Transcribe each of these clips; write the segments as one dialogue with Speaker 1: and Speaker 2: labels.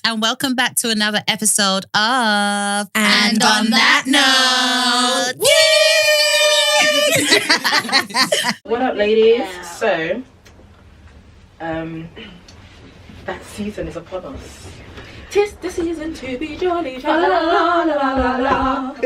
Speaker 1: and welcome back to another episode of
Speaker 2: And on that note,
Speaker 3: What up, ladies? So, that season is upon us. 'Tis the season to be jolly, la la la la la la. So,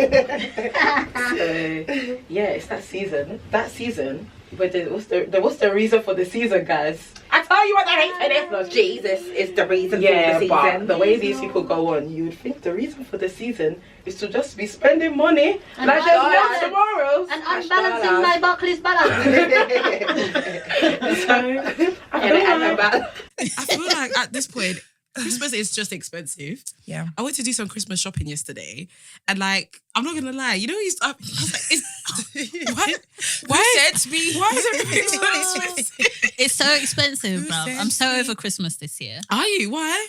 Speaker 3: yeah, it's that season. That season. But what's the reason for the season, guys?
Speaker 2: I tell you what the reason is. No, Jesus is the reason for the season.
Speaker 3: But the way these people go on, you would think the reason for the season is to just be spending money
Speaker 4: and
Speaker 3: like there's no tomorrows.
Speaker 4: And unbalancing my Barclays balance.
Speaker 5: I feel like at this point, Christmas is just expensive.
Speaker 2: Yeah.
Speaker 5: I went to do some Christmas shopping yesterday, and like, I'm not gonna lie, you know, I was like, why is everything so expensive?
Speaker 1: It's so expensive, bro. I'm so over Christmas this year.
Speaker 5: Are you? Why?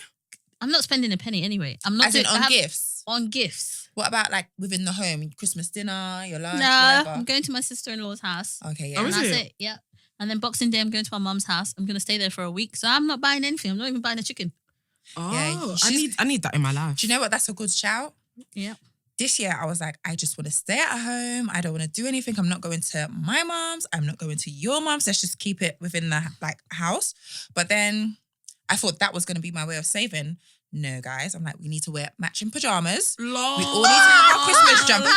Speaker 1: I'm not spending a penny anyway. I'm not
Speaker 2: As in on gifts?
Speaker 1: On gifts.
Speaker 2: What about like within the home? Christmas dinner, your lunch,
Speaker 1: No,
Speaker 2: whatever?
Speaker 1: I'm going to my sister-in-law's house.
Speaker 2: Okay, yeah.
Speaker 5: Oh,
Speaker 1: And
Speaker 5: is
Speaker 1: that's
Speaker 5: it?
Speaker 1: it. Yeah. And then Boxing Day, I'm going to my mum's house. I'm going to stay there for a week. So I'm not buying anything. I'm not even buying a chicken.
Speaker 5: Oh,
Speaker 2: Yeah,
Speaker 5: I need that in my life.
Speaker 2: Do you know what? That's a good shout.
Speaker 1: Yeah.
Speaker 2: This year, I was like, I just want to stay at home. I don't want to do anything. I'm not going to my mom's. I'm not going to your mom's. Let's just keep it within the house. But then I thought that was going to be my way of saving. No, guys. I'm like, we need to wear matching pajamas.
Speaker 5: Lol.
Speaker 2: We all need to have our Christmas jumper.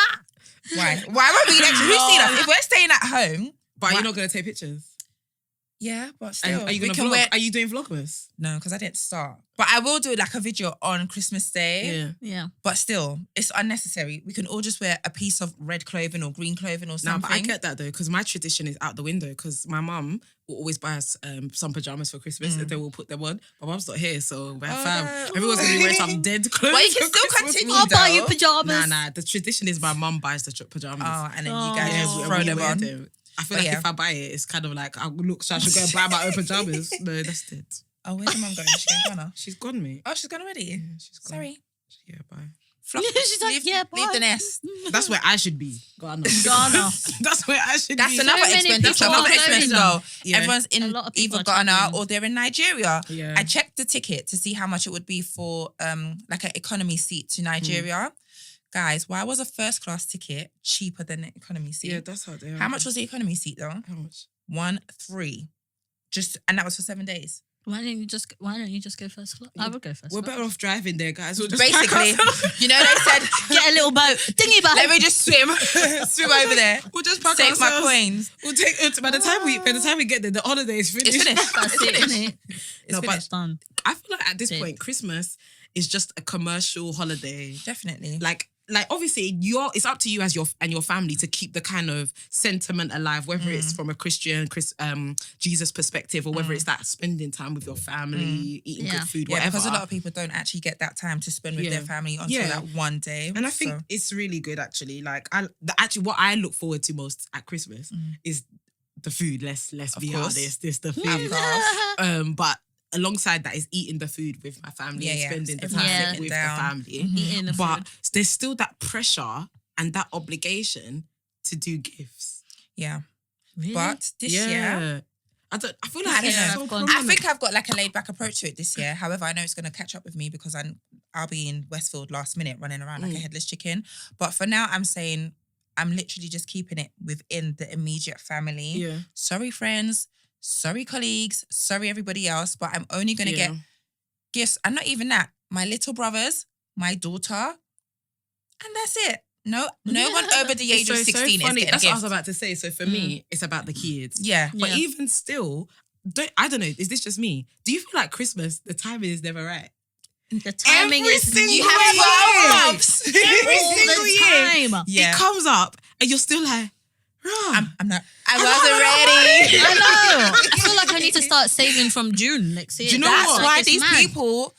Speaker 2: Why? Why won't we actually? Who's seen us? If we're staying at home,
Speaker 5: But you're not gonna take pictures.
Speaker 2: yeah, but still,
Speaker 5: Are you
Speaker 2: we
Speaker 5: gonna
Speaker 2: can
Speaker 5: vlog?
Speaker 2: wear.
Speaker 5: Are you doing Vlogmas?
Speaker 2: No, because I didn't start. But I will do like a video on Christmas Day.
Speaker 5: Yeah.
Speaker 1: Yeah.
Speaker 2: But still, it's unnecessary. We can all just wear a piece of red clothing or green clothing or
Speaker 5: No,
Speaker 2: something.
Speaker 5: but I get that though, because my tradition is out the window. Because my mum will always buy us some pajamas for Christmas, and then we'll put them on. My mum's not here, so we're fam.
Speaker 2: no.
Speaker 5: Everyone's gonna be wearing some dead clothes.
Speaker 2: Well, you can
Speaker 5: for
Speaker 2: still
Speaker 5: Christmas
Speaker 2: continue,
Speaker 5: morning.
Speaker 1: I'll buy you
Speaker 2: though.
Speaker 1: pajamas.
Speaker 5: Nah. The tradition is my mum buys the pajamas.
Speaker 2: Oh, and then you guys
Speaker 1: Oh.
Speaker 2: just
Speaker 5: we-
Speaker 2: throw
Speaker 5: we
Speaker 2: them
Speaker 5: wear
Speaker 2: on.
Speaker 5: them. I feel
Speaker 2: But
Speaker 5: like
Speaker 2: yeah.
Speaker 5: if I buy it, it's kind of like I look. So I should go and buy my own pajamas. No, that's dead.
Speaker 2: Oh, where's your mum going? She's going Ghana.
Speaker 5: She's gone, mate.
Speaker 2: Oh, she's gone already.
Speaker 5: Yeah, she's gone.
Speaker 2: Sorry.
Speaker 5: Yeah, bye.
Speaker 2: Flop.
Speaker 1: She's like,
Speaker 2: leave,
Speaker 1: yeah,
Speaker 2: leave the
Speaker 1: bye.
Speaker 2: nest.
Speaker 5: That's where I should be. Ghana.
Speaker 1: Ghana.
Speaker 5: That's where I should
Speaker 2: That's
Speaker 5: be.
Speaker 2: another
Speaker 1: many
Speaker 2: expense. That's
Speaker 1: people
Speaker 2: another
Speaker 1: are
Speaker 2: expense
Speaker 1: traveling
Speaker 2: though.
Speaker 5: Yeah.
Speaker 2: Everyone's in
Speaker 1: A lot of people
Speaker 2: either
Speaker 1: are
Speaker 2: Ghana
Speaker 1: traveling.
Speaker 2: or they're in Nigeria.
Speaker 5: Yeah.
Speaker 2: I checked the ticket to see how much it would be for like an economy seat to Nigeria. Guys, why was a first class ticket cheaper than the economy seat?
Speaker 5: Yeah, that's how they are.
Speaker 2: How much was the economy seat though?
Speaker 5: How much?
Speaker 2: 1,300. And that was for 7 days.
Speaker 1: Why don't you just go first class? I would go first
Speaker 5: We're
Speaker 1: class.
Speaker 5: better off driving there, guys. We'll just
Speaker 2: Basically,
Speaker 5: pack ourselves.
Speaker 2: you know they said,
Speaker 1: Get a little boat. Dinghy boat.
Speaker 2: let me just swim over there.
Speaker 5: We'll just pack
Speaker 2: Save my
Speaker 5: ourselves.
Speaker 2: coins.
Speaker 5: We'll take it. By the time we get there, the holiday is finished.
Speaker 2: It's finished.
Speaker 1: That's it, innit?
Speaker 2: It's
Speaker 5: No, but
Speaker 2: finished.
Speaker 1: Done.
Speaker 5: I feel like at this
Speaker 1: Sick.
Speaker 5: point, Christmas is just a commercial holiday.
Speaker 2: Definitely.
Speaker 5: Like obviously it's up to you as your family to keep the kind of sentiment alive, whether it's from a Christian Jesus perspective or whether it's that spending time with your family, eating
Speaker 1: Yeah.
Speaker 5: good food,
Speaker 2: Yeah,
Speaker 5: whatever.
Speaker 2: because a lot of people don't actually get that time to spend with
Speaker 5: Yeah.
Speaker 2: their family until
Speaker 5: Yeah.
Speaker 2: that one day.
Speaker 5: And I think
Speaker 2: So,
Speaker 5: it's really good actually. Like what I look forward to most at Christmas is the food. Let's be
Speaker 2: course.
Speaker 5: honest. This the
Speaker 2: of
Speaker 5: food.
Speaker 2: course.
Speaker 5: But alongside that is eating the food with my family and
Speaker 2: Yeah,
Speaker 5: spending the
Speaker 2: everyone
Speaker 5: time
Speaker 1: sitting
Speaker 5: with
Speaker 2: down.
Speaker 5: the family.
Speaker 1: Eating the
Speaker 5: But
Speaker 1: food.
Speaker 5: there's still that pressure and that obligation to do gifts.
Speaker 2: Yeah.
Speaker 1: Really?
Speaker 2: But this year,
Speaker 5: I feel
Speaker 2: I
Speaker 5: like
Speaker 2: don't
Speaker 5: it's
Speaker 2: know.
Speaker 5: so
Speaker 1: I've gone-
Speaker 2: I
Speaker 5: prominent.
Speaker 2: think I've got like a laid back approach to it this year. However, I know it's going to catch up with me because I'll be in Westfield last minute running around like a headless chicken. But for now, I'm saying I'm literally just keeping it within the immediate family.
Speaker 5: Yeah.
Speaker 2: Sorry, friends. Sorry, colleagues. Sorry, everybody else. But I'm only going to get gifts. And not even that. My little brothers, my daughter, and that's it. No one over the age of 16 is
Speaker 5: funny.
Speaker 2: getting
Speaker 5: That's
Speaker 2: a
Speaker 5: what I
Speaker 2: gift.
Speaker 5: was about to say. So for me, it's about the kids.
Speaker 2: Yeah.
Speaker 5: But
Speaker 1: Yeah.
Speaker 5: even still, I don't know, is this just me? Do you feel like Christmas, the timing is never right?
Speaker 1: The timing
Speaker 5: Every
Speaker 1: is
Speaker 5: single
Speaker 2: You
Speaker 5: year.
Speaker 2: have 12 months.
Speaker 5: Every
Speaker 1: all
Speaker 5: single
Speaker 1: the
Speaker 5: year.
Speaker 1: time.
Speaker 2: Yeah.
Speaker 5: It comes up and you're still like, rah.
Speaker 2: I'm not. I wasn't ready.
Speaker 1: I know. I feel like I need to start saving from June next year.
Speaker 5: Do you know
Speaker 2: That's
Speaker 5: what?
Speaker 2: why
Speaker 1: it's
Speaker 2: these
Speaker 1: mad.
Speaker 2: people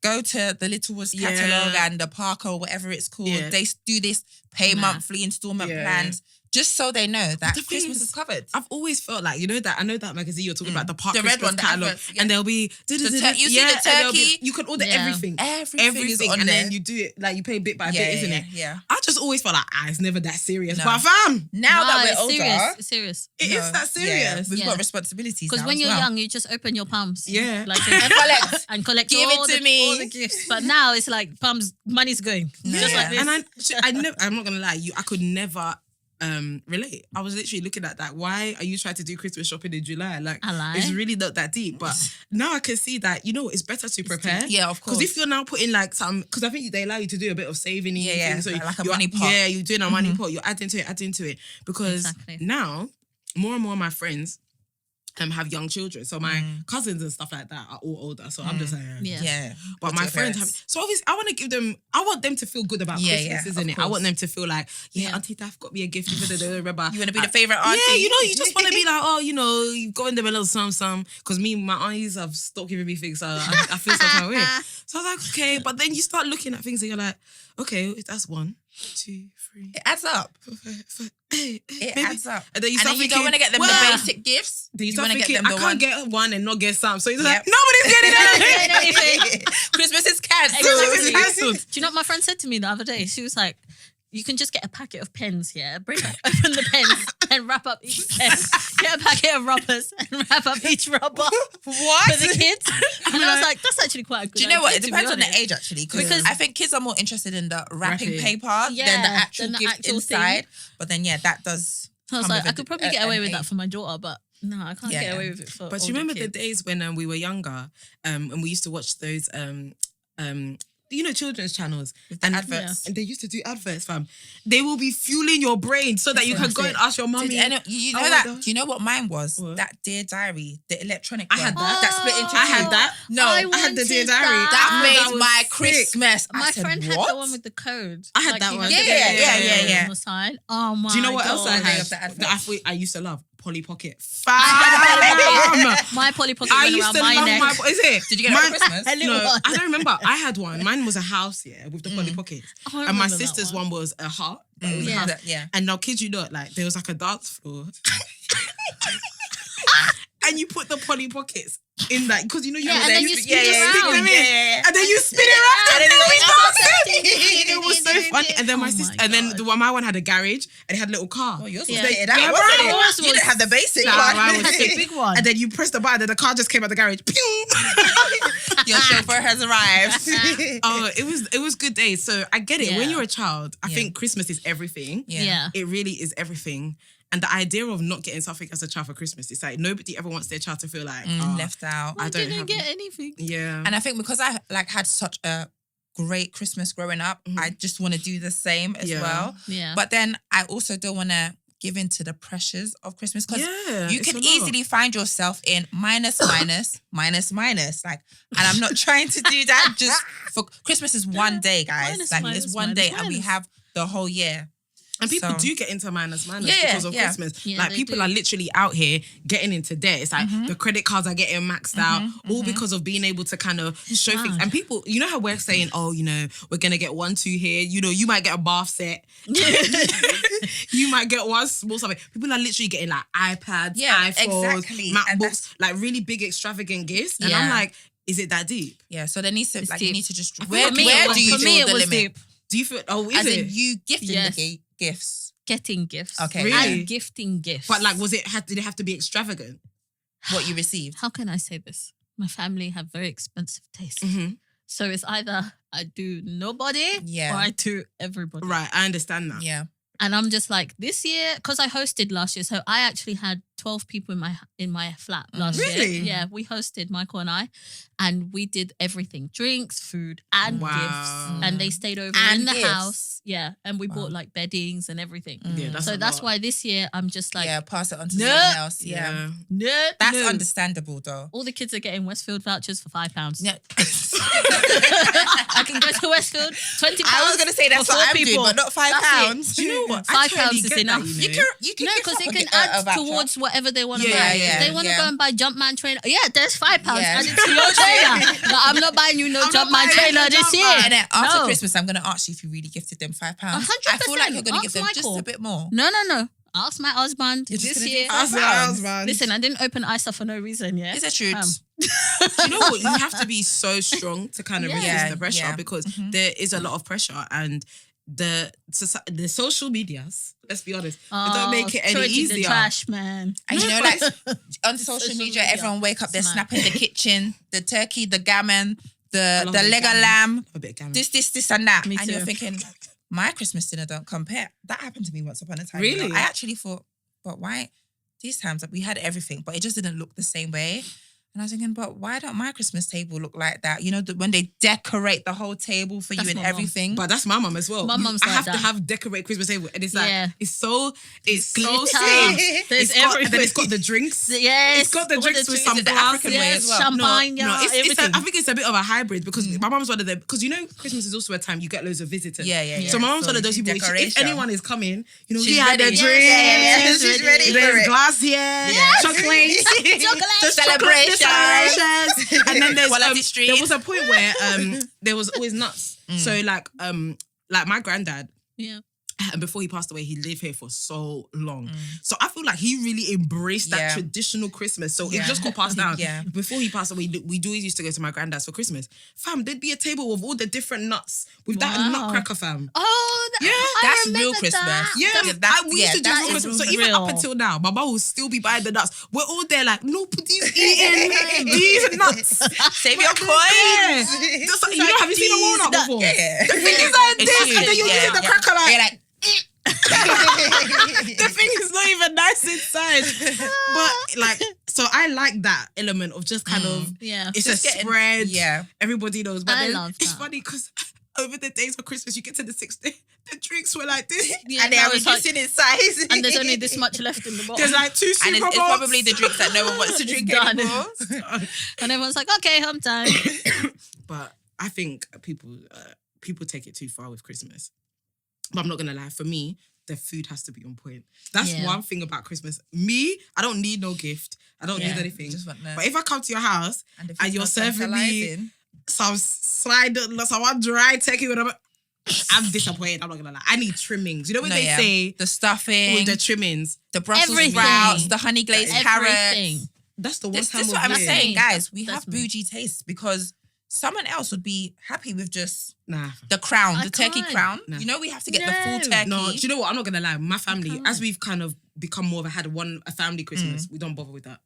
Speaker 2: go to the Littlewoods
Speaker 5: Yeah.
Speaker 2: catalogue and the Parker or whatever it's called.
Speaker 5: Yeah.
Speaker 2: They do this pay monthly installment
Speaker 5: Yeah.
Speaker 2: plans just so they know that
Speaker 5: the thing
Speaker 2: Christmas
Speaker 5: is,
Speaker 2: is covered.
Speaker 5: I've always felt like, I know that magazine you're talking about, the Park
Speaker 2: The red
Speaker 5: Christmas
Speaker 2: one, the
Speaker 5: catalog,
Speaker 2: adverts, yeah.
Speaker 5: and there'll be
Speaker 2: you see the
Speaker 5: and there'll be-
Speaker 2: turkey?
Speaker 5: you can order
Speaker 1: Yeah.
Speaker 5: everything,
Speaker 2: Everything is on
Speaker 5: and
Speaker 2: there.
Speaker 5: then you do it like you pay bit by
Speaker 2: Yeah,
Speaker 5: bit, isn't
Speaker 2: yeah,
Speaker 5: it?
Speaker 2: yeah.
Speaker 5: I just just always felt like, it's never that serious.
Speaker 2: No.
Speaker 5: But fam,
Speaker 2: Now that
Speaker 1: it's
Speaker 2: we're older,
Speaker 1: serious. It's serious.
Speaker 5: it is that serious.
Speaker 2: We've
Speaker 1: Yeah.
Speaker 2: got responsibilities
Speaker 1: Because
Speaker 2: now
Speaker 1: when
Speaker 2: as
Speaker 1: you're
Speaker 2: well.
Speaker 1: young, you just open your palms.
Speaker 5: Yeah.
Speaker 1: Like,
Speaker 2: And collect.
Speaker 1: and collect
Speaker 2: Give
Speaker 1: all
Speaker 2: it to
Speaker 1: the,
Speaker 2: me.
Speaker 1: all the gifts. But now it's like palms, money's going.
Speaker 2: No.
Speaker 1: Just like
Speaker 2: Yeah.
Speaker 1: this.
Speaker 5: And I'm not gonna lie, I could never relate. I was literally looking at that. Why are you trying to do Christmas shopping in July? Like,
Speaker 1: I lie.
Speaker 5: it's really not that deep. But now I can see that, it's better to prepare.
Speaker 2: Yeah, of course.
Speaker 5: Because if you're now putting like because I think they allow you to do a bit of saving.
Speaker 2: Yeah,
Speaker 5: So
Speaker 2: like a
Speaker 5: you're-
Speaker 2: money pot.
Speaker 5: Yeah, you're doing a money pot. You're adding to it. Because
Speaker 1: Exactly.
Speaker 5: now, more and more of my friends have young children. So my cousins and stuff like that are all older. So I'm just like,
Speaker 1: Yeah.
Speaker 2: Yeah.
Speaker 5: but
Speaker 2: What's
Speaker 5: my
Speaker 2: your
Speaker 5: friends have.
Speaker 2: parents?
Speaker 5: So obviously, I want them to feel good about
Speaker 2: Yeah,
Speaker 5: Christmas,
Speaker 2: yeah,
Speaker 5: isn't
Speaker 2: of
Speaker 5: it? I want
Speaker 2: course.
Speaker 5: them to feel like,
Speaker 1: Yeah.
Speaker 5: Auntie Daff got me a gift. Remember,
Speaker 2: You want to be the favourite auntie?
Speaker 5: yeah, you just want to be like, you've gotten them a little some. Because my aunties have stopped giving me things, so I feel some kind of way. So I was like, okay, but then you start looking at things and you're like, okay, that's 1, 2, 3.
Speaker 2: It adds up.
Speaker 5: 4, 5, 6,
Speaker 2: It adds up.
Speaker 5: And then you
Speaker 2: And
Speaker 5: start
Speaker 2: then you don't
Speaker 5: thinking,
Speaker 2: want to get them
Speaker 5: well,
Speaker 2: the basic gifts.
Speaker 5: Then you
Speaker 2: You
Speaker 5: start
Speaker 2: want to
Speaker 5: thinking,
Speaker 2: get them
Speaker 5: I
Speaker 2: the
Speaker 5: can't
Speaker 2: one.
Speaker 5: get one and not get some. So it's
Speaker 2: Yep.
Speaker 5: like, nobody's getting anything.
Speaker 2: Christmas is cancelled.
Speaker 1: Exactly.
Speaker 5: Cancelled.
Speaker 1: Do you know what my friend said to me the other day? She was like, you can just get a packet of pens, open the pens and wrap up each pen. Get a packet of rubbers and wrap up each rubber
Speaker 2: What?
Speaker 1: for the kids. And I was like, that's actually quite a good
Speaker 2: Do you know what?
Speaker 1: idea,
Speaker 2: It
Speaker 1: to be
Speaker 2: depends on the
Speaker 1: honest.
Speaker 2: age, actually.
Speaker 1: Because-
Speaker 2: Because I think kids are more interested in the wrapping
Speaker 5: Wrapping.
Speaker 2: paper than the
Speaker 1: Yeah,
Speaker 2: actual
Speaker 1: than the
Speaker 2: gift
Speaker 1: actual thing.
Speaker 2: inside. But then, that does.
Speaker 1: I was
Speaker 2: come
Speaker 1: like,
Speaker 2: with
Speaker 1: I could
Speaker 2: a-
Speaker 1: probably get
Speaker 2: an
Speaker 1: away with that
Speaker 2: age.
Speaker 1: for my daughter, but no, I can't
Speaker 2: Yeah.
Speaker 1: get away with it for
Speaker 5: But you
Speaker 1: older
Speaker 5: remember
Speaker 1: kids.
Speaker 5: the days when we were younger, and we used to watch those children's channels
Speaker 2: With the
Speaker 5: and
Speaker 2: adverts.
Speaker 5: and they used to do adverts, fam. They will be fueling your brain so that you can go and ask your mommy.
Speaker 2: You know
Speaker 5: Oh my
Speaker 2: that?
Speaker 5: God.
Speaker 2: Do you know what mine was?
Speaker 5: What?
Speaker 2: That Dear Diary, the electronic
Speaker 5: I
Speaker 2: one.
Speaker 5: had that.
Speaker 2: That split into
Speaker 5: I
Speaker 2: two.
Speaker 5: had that.
Speaker 2: No,
Speaker 1: I
Speaker 5: I had the Dear
Speaker 1: wanted
Speaker 5: Diary.
Speaker 1: that.
Speaker 2: that
Speaker 5: Ah,
Speaker 2: made
Speaker 5: that was
Speaker 2: my
Speaker 5: sick.
Speaker 2: Christmas. I
Speaker 1: My
Speaker 2: said,
Speaker 1: friend had
Speaker 2: what?
Speaker 1: the one with the code.
Speaker 5: I had that
Speaker 1: you
Speaker 5: one.
Speaker 1: had the
Speaker 2: Yeah,
Speaker 1: code
Speaker 2: yeah.
Speaker 1: on the side. Oh my
Speaker 5: Do you know what else I
Speaker 1: God.
Speaker 5: had?
Speaker 2: Of the adverts.
Speaker 5: That I used to love Polly Pocket.
Speaker 1: I
Speaker 5: Fam!
Speaker 1: had my Polly Pocket
Speaker 5: I
Speaker 1: went
Speaker 5: used
Speaker 1: around
Speaker 5: to
Speaker 1: my
Speaker 5: love
Speaker 1: neck.
Speaker 5: my. Is it?
Speaker 2: Did you get it for Christmas?
Speaker 1: A little
Speaker 5: No,
Speaker 1: one.
Speaker 5: I don't remember. I had one. Mine was a house, with the Polly Pockets.
Speaker 1: I
Speaker 5: And my
Speaker 1: remember that
Speaker 5: sister's one was a heart. But it was a
Speaker 1: Yeah.
Speaker 5: house.
Speaker 2: Yeah.
Speaker 5: And now, kid you not, like there was like a dance floor, and you put the Polly Pockets in that because you
Speaker 1: Yeah, and
Speaker 5: there,
Speaker 1: then you spin
Speaker 5: just
Speaker 1: it
Speaker 5: stick
Speaker 1: around.
Speaker 5: them in,
Speaker 2: Yeah.
Speaker 5: and then you spin it around,
Speaker 1: Yeah.
Speaker 5: and then
Speaker 1: Yeah.
Speaker 5: we
Speaker 1: Yeah.
Speaker 5: dancing. It was so funny. And then my
Speaker 1: Oh
Speaker 5: sister,
Speaker 1: my
Speaker 5: and then
Speaker 1: God.
Speaker 5: my one had a garage and it had a little car.
Speaker 2: Oh, yours was
Speaker 1: Yeah.
Speaker 2: dated out,
Speaker 5: Yeah,
Speaker 2: wasn't
Speaker 5: bro.
Speaker 2: it?
Speaker 1: Yours
Speaker 2: You
Speaker 1: was-
Speaker 2: didn't have the basic
Speaker 5: Nah,
Speaker 2: one.
Speaker 5: mine was
Speaker 1: the big one.
Speaker 5: And then you press the button, and the car just came out the garage. Pew!
Speaker 2: Your chauffeur has arrived.
Speaker 5: Oh, it was good days. So I get it.
Speaker 1: Yeah.
Speaker 5: When you're a child, I
Speaker 2: Yeah.
Speaker 5: think Christmas is everything.
Speaker 1: Yeah.
Speaker 5: It really is everything. And the idea of not getting something as a child for Christmas, it's like nobody ever wants their child to feel like
Speaker 2: Left out.
Speaker 5: I
Speaker 1: I
Speaker 5: don't
Speaker 1: didn't
Speaker 5: have
Speaker 1: get anything.
Speaker 5: Yeah.
Speaker 2: And I think because I had such a great Christmas growing up, I just want to do the same as
Speaker 5: Yeah.
Speaker 2: well.
Speaker 1: Yeah.
Speaker 2: But then I also don't want to give in to the pressures of Christmas because
Speaker 5: Yeah,
Speaker 2: you
Speaker 5: it's
Speaker 2: can
Speaker 5: a lot.
Speaker 2: easily find yourself in minus. Like, and I'm not trying to do that. Just for Christmas is one day, guys.
Speaker 1: Minus,
Speaker 2: like
Speaker 1: minus,
Speaker 2: it's one
Speaker 1: minus,
Speaker 2: day, and we
Speaker 1: minus.
Speaker 2: have the whole year.
Speaker 5: And people
Speaker 2: So-
Speaker 5: do get into minus
Speaker 2: Yeah,
Speaker 5: because of
Speaker 2: yeah.
Speaker 5: Christmas.
Speaker 1: Yeah,
Speaker 5: like
Speaker 1: they
Speaker 5: people
Speaker 1: do.
Speaker 5: are literally out here getting into debt. It's like the credit cards are getting maxed out, all because of being able to kind of show things.
Speaker 1: mad.
Speaker 5: And people, you know how we're saying, oh, we're gonna get 1, 2 here. You might get a bath set. You might get one small something. People are literally getting like iPads,
Speaker 2: Yeah,
Speaker 5: iPhones,
Speaker 2: exactly. And
Speaker 5: MacBooks, like really big extravagant gifts. And I'm
Speaker 2: Yeah.
Speaker 5: like, is it that deep?
Speaker 2: Yeah, so there needs to
Speaker 1: It's
Speaker 2: like you
Speaker 1: deep.
Speaker 2: need to just
Speaker 5: feel
Speaker 2: where
Speaker 5: like
Speaker 2: where
Speaker 5: for
Speaker 2: do you
Speaker 1: for
Speaker 2: draw
Speaker 1: me, it
Speaker 2: the
Speaker 1: was
Speaker 2: limit?
Speaker 1: deep.
Speaker 5: Do you feel? Oh, is
Speaker 2: As
Speaker 5: it?
Speaker 2: in you gifting
Speaker 1: Yes.
Speaker 2: the gifts.
Speaker 1: Getting gifts.
Speaker 2: Okay.
Speaker 5: Really?
Speaker 1: And gifting gifts.
Speaker 5: But like, did it have to be extravagant?
Speaker 2: What you received.
Speaker 1: How can I say this? My family have very expensive tastes.
Speaker 5: Mhm.
Speaker 1: So it's either I do nobody
Speaker 2: Yeah.
Speaker 1: or I do everybody.
Speaker 5: Right, I understand that.
Speaker 2: Yeah.
Speaker 1: And I'm just like, this year, because I hosted last year, so I actually had 12 people in my flat last
Speaker 5: Really?
Speaker 1: year. Yeah, we hosted, Michael and I, and we did everything: drinks, food, and
Speaker 5: Wow.
Speaker 1: gifts. And they stayed over
Speaker 2: And
Speaker 1: in the
Speaker 2: gifts.
Speaker 1: house. Yeah, and we bought like beddings and everything.
Speaker 5: Yeah, that's
Speaker 1: So
Speaker 5: a
Speaker 1: that's
Speaker 5: lot.
Speaker 1: why this year I'm just like,
Speaker 2: yeah, pass it on to
Speaker 1: No.
Speaker 2: someone else. Yeah.
Speaker 1: no,
Speaker 2: That's
Speaker 1: no.
Speaker 2: understandable though.
Speaker 1: All the kids are getting Westfield vouchers for £5.
Speaker 2: Yeah.
Speaker 1: I can go to Westfield, £20.
Speaker 2: I was gonna say that's
Speaker 1: for
Speaker 2: what
Speaker 1: 4
Speaker 2: I'm doing,
Speaker 1: people.
Speaker 2: but not
Speaker 1: That's
Speaker 2: £5.
Speaker 5: Do you know what?
Speaker 1: £5
Speaker 5: totally
Speaker 1: is
Speaker 5: get
Speaker 1: enough.
Speaker 5: That,
Speaker 2: You can
Speaker 1: No,
Speaker 2: give
Speaker 1: because it
Speaker 2: someone
Speaker 1: can
Speaker 2: a
Speaker 1: add
Speaker 2: voucher.
Speaker 1: towards whatever they want to
Speaker 5: Yeah,
Speaker 1: buy.
Speaker 2: yeah,
Speaker 1: If they want to
Speaker 2: yeah.
Speaker 1: go and buy Jumpman trainer, yeah, there's £5.
Speaker 2: Yeah.
Speaker 1: Add it to your trainer. No, I'm not buying you no
Speaker 5: I'm not
Speaker 1: Jumpman
Speaker 5: buying you
Speaker 1: trainer
Speaker 5: no
Speaker 1: this year.
Speaker 5: Jumpman.
Speaker 2: And then after
Speaker 1: No.
Speaker 2: Christmas, I'm gonna ask you if you really gifted them £5.
Speaker 1: 100%.
Speaker 2: I feel like you're gonna give
Speaker 1: Ask
Speaker 2: them
Speaker 1: Michael.
Speaker 2: just a bit more.
Speaker 1: No. Ask my husband
Speaker 2: You're just
Speaker 1: this
Speaker 2: gonna do
Speaker 1: year.
Speaker 2: £5.
Speaker 5: Ask my husband.
Speaker 1: Listen, I didn't open ISA for no reason, yeah?
Speaker 2: Is it true?
Speaker 5: Do you know what? You have to be so strong to kind of
Speaker 1: Yeah.
Speaker 5: resist
Speaker 2: Yeah,
Speaker 5: the pressure
Speaker 2: yeah.
Speaker 5: because there is a lot of pressure and the social medias, let's be honest, they don't make it any
Speaker 1: Troy took
Speaker 5: easier.
Speaker 1: the trash, man.
Speaker 2: And you know, like on social
Speaker 1: Social
Speaker 2: media,
Speaker 1: media.
Speaker 2: everyone wake up, they're
Speaker 1: Smart.
Speaker 2: snapping the kitchen, the turkey, the gammon, the
Speaker 5: love a bit
Speaker 2: leg of
Speaker 5: gammon.
Speaker 2: lamb,
Speaker 5: A bit of gammon.
Speaker 2: this and that.
Speaker 1: Me
Speaker 2: and you're
Speaker 1: too.
Speaker 2: thinking, my Christmas dinner don't compare. That happened to me once upon a time.
Speaker 5: Really?
Speaker 2: You know? I actually thought, but why? These times we had everything, but it just didn't look the same way. And I was thinking, but why don't my Christmas table look like that? You know, when they decorate the whole table for
Speaker 1: That's
Speaker 2: you and
Speaker 1: my mum.
Speaker 2: everything.
Speaker 5: But that's my mum as well.
Speaker 1: My mum's
Speaker 5: I
Speaker 1: like
Speaker 5: have to
Speaker 1: that.
Speaker 5: have decorate Christmas table, and it's like
Speaker 1: Yeah.
Speaker 5: it's so
Speaker 1: Glitter.
Speaker 5: sick.
Speaker 1: There's
Speaker 5: It's got, and
Speaker 1: everything.
Speaker 5: then it's got the drinks.
Speaker 1: Yes.
Speaker 5: It's got the
Speaker 1: all
Speaker 5: drinks with some
Speaker 2: Is it the
Speaker 5: glass.
Speaker 2: African way
Speaker 1: Yes,
Speaker 2: as well?
Speaker 1: champagne,
Speaker 5: No, it's
Speaker 1: everything.
Speaker 5: I think it's a bit of a hybrid because my mum's one of them. Because you know, Christmas is also a time you get loads of visitors.
Speaker 2: Yeah.
Speaker 5: So my mum's
Speaker 2: So
Speaker 5: one of
Speaker 2: you
Speaker 5: those
Speaker 2: do
Speaker 5: people. If
Speaker 2: decoration.
Speaker 5: anyone is coming, you know,
Speaker 2: She's
Speaker 5: he had
Speaker 2: ready.
Speaker 5: a drink.
Speaker 2: Yeah, she's ready for
Speaker 5: There's
Speaker 2: it.
Speaker 5: glass here. Chocolate.
Speaker 2: The celebration.
Speaker 5: And then there's
Speaker 2: Quality street.
Speaker 5: there was a point where there was always nuts. So like my granddad,
Speaker 1: Yeah.
Speaker 5: and before he passed away, he lived here for so long. So I feel like he really embraced that
Speaker 2: Yeah.
Speaker 5: traditional Christmas. So
Speaker 2: Yeah.
Speaker 5: it just got passed down.
Speaker 2: Yeah.
Speaker 5: Before he passed away, we always used to go to my granddad's for Christmas. Fam, there'd be a table with all the different nuts with that
Speaker 1: Wow.
Speaker 5: nutcracker, fam.
Speaker 1: Oh,
Speaker 2: That's
Speaker 1: I
Speaker 2: real
Speaker 1: remember
Speaker 2: Christmas.
Speaker 1: that.
Speaker 2: Yeah.
Speaker 5: We used to do
Speaker 1: that
Speaker 5: real
Speaker 1: is
Speaker 5: Christmas. So even
Speaker 1: real.
Speaker 5: up until now, my mum will still be buying the nuts. We're all there like, no, but these eating these nuts.
Speaker 2: Save your
Speaker 5: Yeah.
Speaker 2: coins.
Speaker 5: Just like, you know, have you seen a walnut before?
Speaker 2: Yeah.
Speaker 5: The thing is like
Speaker 2: It's
Speaker 5: this,
Speaker 2: huge,
Speaker 5: and then you're
Speaker 2: yeah,
Speaker 5: using the
Speaker 2: yeah.
Speaker 5: cracker like,
Speaker 2: You're like,
Speaker 5: the thing is not even nice inside. But like, so I like that element of just kind of,
Speaker 1: Yeah.
Speaker 5: it's
Speaker 2: Just
Speaker 5: a
Speaker 2: getting-
Speaker 5: spread.
Speaker 2: yeah.
Speaker 5: Everybody knows. But
Speaker 1: I
Speaker 5: then
Speaker 1: love
Speaker 5: it's
Speaker 1: that.
Speaker 5: funny because over the days of Christmas, you get to the 6th day, the drinks were like this.
Speaker 1: Yeah,
Speaker 2: and they are
Speaker 1: now it's like-
Speaker 2: reducing in size.
Speaker 1: and there's only this much left in the bottle.
Speaker 5: There's like 2
Speaker 2: And
Speaker 5: super
Speaker 2: it's probably the drinks that no one wants to
Speaker 1: It's
Speaker 2: drink
Speaker 1: done.
Speaker 2: anymore.
Speaker 1: And everyone's like, okay, I'm done.
Speaker 5: But I think people take it too far with Christmas. But I'm not gonna lie, for me, the food has to be on point. That's
Speaker 1: Yeah.
Speaker 5: one thing about Christmas. Me, I don't need no gift. I don't need anything.
Speaker 2: Just want the-
Speaker 5: But if I come to your house
Speaker 2: And,
Speaker 5: and you're serving me some dry turkey, whatever, I'm disappointed. I'm not gonna lie. I need trimmings. You know when they say
Speaker 2: the stuffing,
Speaker 5: with the trimmings?
Speaker 2: the Brussels
Speaker 1: Everything.
Speaker 2: sprouts, the honey glazed carrots.
Speaker 1: Everything.
Speaker 5: That's the one
Speaker 2: This
Speaker 5: time
Speaker 2: is
Speaker 5: of
Speaker 2: what I'm
Speaker 5: year.
Speaker 2: saying, guys. We
Speaker 1: That's
Speaker 2: have
Speaker 1: me.
Speaker 2: bougie tastes because someone else would be happy with just
Speaker 5: Nah.
Speaker 2: the crown,
Speaker 1: I
Speaker 2: the turkey
Speaker 1: can't.
Speaker 2: crown.
Speaker 5: Nah.
Speaker 2: You know, we have to get the
Speaker 1: No.
Speaker 2: full turkey.
Speaker 5: No, do you know what? I'm not gonna lie. My family,
Speaker 1: can't.
Speaker 5: as we've kind of become more of a family Christmas, we don't bother with that.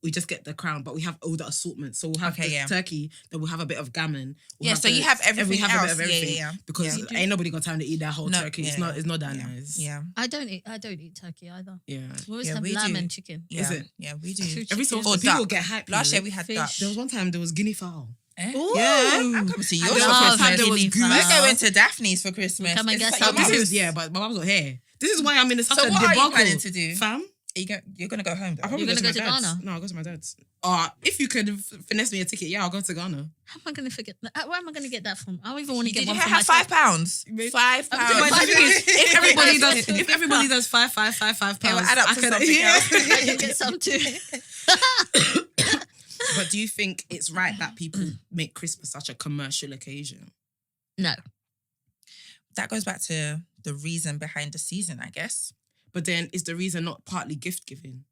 Speaker 5: We just get the crown, but we have all the assortment. So we'll have
Speaker 2: Okay,
Speaker 5: the
Speaker 2: yeah.
Speaker 5: turkey, then we'll have a bit of gammon. We'll
Speaker 2: Yeah, so you have everything
Speaker 5: we have a bit
Speaker 2: else.
Speaker 5: of
Speaker 2: Yeah,
Speaker 5: everything.
Speaker 2: yeah.
Speaker 5: Because
Speaker 2: Yeah.
Speaker 5: ain't nobody got time to eat that whole
Speaker 2: No,
Speaker 5: turkey.
Speaker 2: yeah,
Speaker 5: It's not that
Speaker 2: yeah.
Speaker 5: nice.
Speaker 2: Yeah.
Speaker 1: I don't eat turkey either.
Speaker 5: Yeah.
Speaker 1: We always
Speaker 2: Yeah,
Speaker 1: have
Speaker 2: we
Speaker 1: lamb
Speaker 2: do.
Speaker 1: and chicken.
Speaker 2: Yeah.
Speaker 5: Is it?
Speaker 2: Yeah, we do.
Speaker 5: Every so
Speaker 1: Or
Speaker 5: often people
Speaker 2: duck.
Speaker 5: get hyped.
Speaker 2: Last year
Speaker 5: you know.
Speaker 2: we had
Speaker 1: Fish.
Speaker 2: duck.
Speaker 5: There was one time there was guinea fowl.
Speaker 2: Eh?
Speaker 5: Yeah.
Speaker 2: I'm coming to yours
Speaker 5: And
Speaker 2: for
Speaker 5: there was one
Speaker 1: love
Speaker 5: time
Speaker 2: Christmas.
Speaker 5: there was
Speaker 1: guinea
Speaker 5: goose.
Speaker 1: fowl.
Speaker 2: We're going to Daphne's for Christmas.
Speaker 1: Come and
Speaker 2: It's
Speaker 1: get
Speaker 2: like
Speaker 1: some.
Speaker 2: your
Speaker 5: This
Speaker 2: mum's.
Speaker 5: is, yeah, but my mum's not here. This is why I'm in such
Speaker 2: So
Speaker 5: a
Speaker 2: what are you
Speaker 5: debacle.
Speaker 2: planning to do?
Speaker 5: Fam?
Speaker 2: You're going to go home though?
Speaker 5: I'll probably
Speaker 1: You're gonna
Speaker 5: my
Speaker 1: go to
Speaker 5: dad's.
Speaker 1: Ghana?
Speaker 5: No, I'll go to my dad's. If you could finesse me a ticket, yeah, I'll go to Ghana.
Speaker 1: How am I going to forget that? Where am I going to get that from? I don't even want to
Speaker 2: Did
Speaker 1: get
Speaker 2: you
Speaker 1: one for
Speaker 2: have
Speaker 1: myself.
Speaker 2: £5? £5.
Speaker 5: But the thing is, if everybody does £5
Speaker 2: Okay, we'll add up
Speaker 5: I
Speaker 2: to
Speaker 5: could-
Speaker 2: something
Speaker 5: yeah.
Speaker 2: else.
Speaker 1: I can get some too.
Speaker 5: But do you think it's right that people make Christmas such a commercial occasion?
Speaker 1: No.
Speaker 2: That goes back to the reason behind the season, I guess.
Speaker 5: But then is the reason not partly gift giving?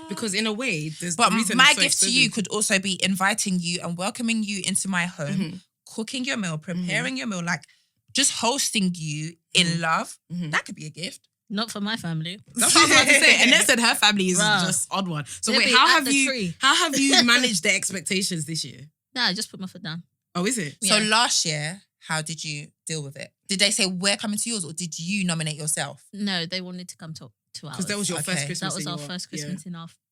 Speaker 5: Because in a way, there's
Speaker 2: But
Speaker 5: the reason
Speaker 2: my
Speaker 5: it's so
Speaker 2: gift to you
Speaker 5: expensive.
Speaker 2: could also be inviting you and welcoming you into my home,
Speaker 5: Mhm.
Speaker 2: cooking your meal, preparing your meal, like just hosting you in love. That could be a gift.
Speaker 1: Not for my family.
Speaker 5: That's what I was about to say. And then said her family is
Speaker 1: Bruh.
Speaker 5: just odd one. So
Speaker 1: They'll
Speaker 5: wait,
Speaker 1: be
Speaker 5: how
Speaker 1: at
Speaker 5: have
Speaker 1: the
Speaker 5: you
Speaker 1: tree.
Speaker 5: managed the expectations this year?
Speaker 1: No, I just put my foot down.
Speaker 5: Oh, is it?
Speaker 2: So
Speaker 1: Yeah.
Speaker 2: last year, how did you deal with it? Did they say we're coming to yours or did you nominate yourself?
Speaker 1: No, they wanted to come to ours.
Speaker 5: Because that was your
Speaker 2: Okay.
Speaker 5: first Christmas.
Speaker 1: That was
Speaker 5: in
Speaker 1: our
Speaker 5: your-
Speaker 1: first Christmas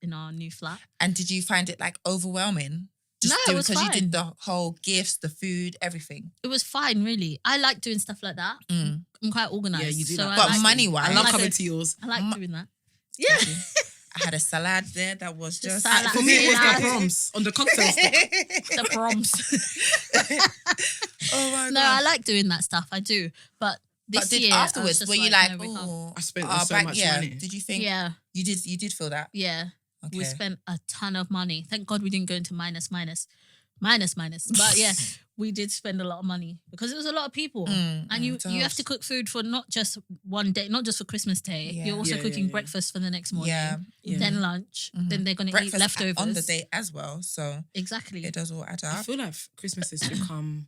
Speaker 1: in our new flat.
Speaker 2: And did you find it like overwhelming?
Speaker 1: No, it was
Speaker 2: because you
Speaker 1: fine.
Speaker 2: did the whole gifts, the food, everything.
Speaker 1: It was fine, really. I like doing stuff like that.
Speaker 2: Mm.
Speaker 1: I'm quite organized.
Speaker 5: Yeah, you do
Speaker 1: so
Speaker 5: that.
Speaker 1: I
Speaker 2: But
Speaker 1: like it.
Speaker 2: money-wise-
Speaker 5: I love
Speaker 1: like
Speaker 5: coming
Speaker 1: it.
Speaker 5: to yours.
Speaker 1: I like
Speaker 2: Mu-
Speaker 1: doing that.
Speaker 2: Yeah. I had a salad there that was just...
Speaker 1: salad.
Speaker 5: For me, it was the
Speaker 1: Salad.
Speaker 5: proms on the cocktail stick.
Speaker 1: The proms.
Speaker 2: Oh my
Speaker 1: No, I like doing that stuff. I do. But this
Speaker 2: But did
Speaker 1: year, I was
Speaker 2: afterwards,
Speaker 1: just
Speaker 2: were you
Speaker 1: no,
Speaker 2: like,
Speaker 1: we can't.
Speaker 2: oh,
Speaker 5: I spent
Speaker 2: our
Speaker 5: so
Speaker 2: bank-
Speaker 5: much
Speaker 2: yeah.
Speaker 5: money.
Speaker 2: Did you think
Speaker 1: Yeah,
Speaker 2: you did feel that?
Speaker 1: yeah.
Speaker 2: Okay.
Speaker 1: We spent a ton of money. Thank God we didn't go into minus. But yeah, we did spend a lot of money because it was a lot of people. And you have to cook food for not just one day, not just for Christmas Day.
Speaker 2: Yeah.
Speaker 1: You're also
Speaker 5: Yeah,
Speaker 1: cooking
Speaker 5: yeah.
Speaker 1: breakfast for the next morning.
Speaker 2: Yeah.
Speaker 1: Then lunch. Then they're going to eat
Speaker 2: breakfast
Speaker 1: leftovers.
Speaker 2: on the day as well. So
Speaker 1: Exactly.
Speaker 2: it does all add
Speaker 5: I
Speaker 2: up.
Speaker 5: feel like Christmas has become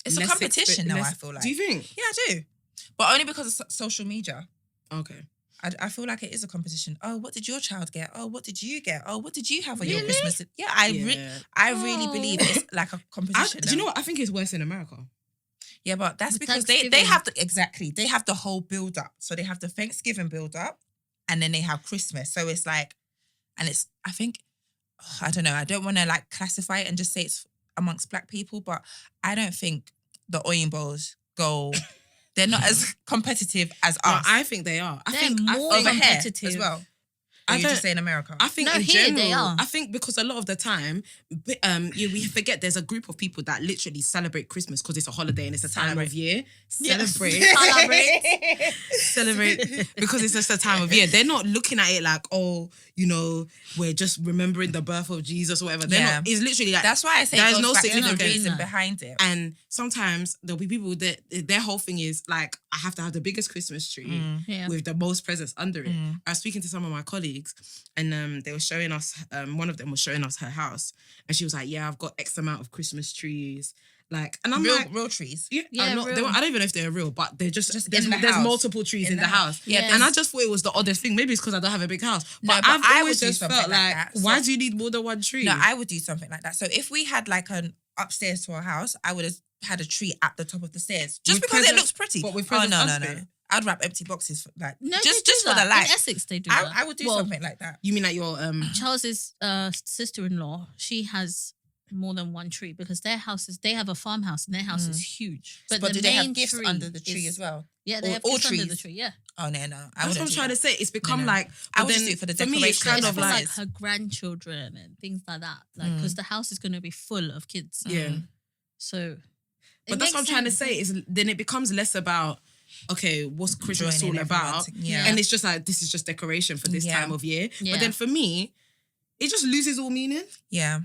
Speaker 2: It's a competition now, I feel like.
Speaker 5: Do you think?
Speaker 2: Yeah, I do. But only because of social media.
Speaker 5: Okay.
Speaker 2: I feel like it is a competition. Oh, what did your child get? Oh, what did you get? Oh, what did you have on your Christmas? Yeah, I really believe it's like a competition.
Speaker 5: Do you know what? I think it's worse in America.
Speaker 2: Yeah, but that's because they have they have the whole build up. So they have the Thanksgiving build up and then they have Christmas. So it's like, and it's, I think, I don't know, I don't want to like classify it and just say it's amongst black people, but I don't think the Oyimbos go, they're not as competitive as us.
Speaker 5: No, I think they are. I
Speaker 1: They're
Speaker 5: think
Speaker 1: more
Speaker 2: over here
Speaker 1: competitive
Speaker 2: as well.
Speaker 5: I
Speaker 2: Or you just say in America?
Speaker 5: I think
Speaker 1: No,
Speaker 5: in
Speaker 1: here
Speaker 5: general,
Speaker 1: they are.
Speaker 5: I think because a lot of the time, we forget there's a group of people that literally celebrate Christmas because it's a holiday and it's a time of year. Celebrate because it's just a time of year. They're not looking at it like, oh, you know, we're just remembering the birth of Jesus or whatever. They're not. It's literally like,
Speaker 2: that's why I say
Speaker 5: there's
Speaker 2: there's
Speaker 5: no
Speaker 2: no
Speaker 5: significance.
Speaker 2: reason behind it.
Speaker 5: And sometimes there'll be people that their whole thing is like, I have to have the biggest Christmas tree with the most presents under it. I was speaking to some of my colleagues and they were showing us, one of them was showing us her house and she was like, yeah, I've got X amount of Christmas trees. Like, and I'm
Speaker 2: real trees.
Speaker 5: Yeah,
Speaker 1: Yeah, real.
Speaker 5: I don't even know if they're real, but they're just
Speaker 2: in the
Speaker 5: there's
Speaker 2: house.
Speaker 5: multiple trees in the house.
Speaker 2: Yeah,
Speaker 5: and I just thought it was the oddest thing. Maybe it's because I don't have a big house. But,
Speaker 2: but
Speaker 5: I've
Speaker 2: I
Speaker 5: always
Speaker 2: would do
Speaker 5: just
Speaker 2: something
Speaker 5: felt
Speaker 2: like
Speaker 5: like,
Speaker 2: that.
Speaker 5: why
Speaker 2: So-
Speaker 5: do you need more than one tree?
Speaker 2: No, I would do something like that. So if we had like an upstairs to our house, I would have had a tree at the top of the stairs. Just
Speaker 5: With
Speaker 2: because it
Speaker 5: presents-
Speaker 2: looks pretty.
Speaker 5: but with
Speaker 2: oh,
Speaker 5: presents
Speaker 2: no.
Speaker 5: under?
Speaker 2: I'd wrap empty boxes for like
Speaker 1: No,
Speaker 2: just
Speaker 1: they do
Speaker 2: for
Speaker 1: that.
Speaker 2: the light.
Speaker 1: In Essex, they do that.
Speaker 2: I would do something like that.
Speaker 5: You mean like your
Speaker 1: Charles's sister-in-law, she has more than one tree because they have a farmhouse and their house is huge.
Speaker 2: But
Speaker 1: the
Speaker 2: do they have
Speaker 1: main
Speaker 2: gifts
Speaker 1: tree
Speaker 2: under the tree
Speaker 1: is-
Speaker 2: as well?
Speaker 1: Yeah, they
Speaker 2: Or
Speaker 1: have
Speaker 2: all
Speaker 1: gifts under
Speaker 2: trees?
Speaker 1: the tree. Yeah,
Speaker 2: Oh no, I
Speaker 5: That's
Speaker 2: wouldn't
Speaker 5: what I'm
Speaker 2: do
Speaker 5: trying
Speaker 2: that.
Speaker 5: to say. It's become
Speaker 2: No.
Speaker 5: like,
Speaker 2: I
Speaker 5: but
Speaker 2: would just
Speaker 5: then
Speaker 2: do it for the
Speaker 5: for me, it's
Speaker 2: decoration.
Speaker 5: kind
Speaker 1: It's
Speaker 5: of
Speaker 1: for
Speaker 5: like,
Speaker 1: like her grandchildren and things like that. Like because the house is going to be full of kids.
Speaker 5: yeah.
Speaker 1: So,
Speaker 5: But that's what I'm trying to say is then it becomes less about, okay, what's Christmas
Speaker 2: Joining
Speaker 5: all
Speaker 2: everyone
Speaker 5: about?
Speaker 2: yeah.
Speaker 5: And it's just like, this is just decoration for this
Speaker 2: Yeah.
Speaker 5: time of year.
Speaker 1: Yeah.
Speaker 5: But then for me, it just loses all meaning.
Speaker 2: Yeah.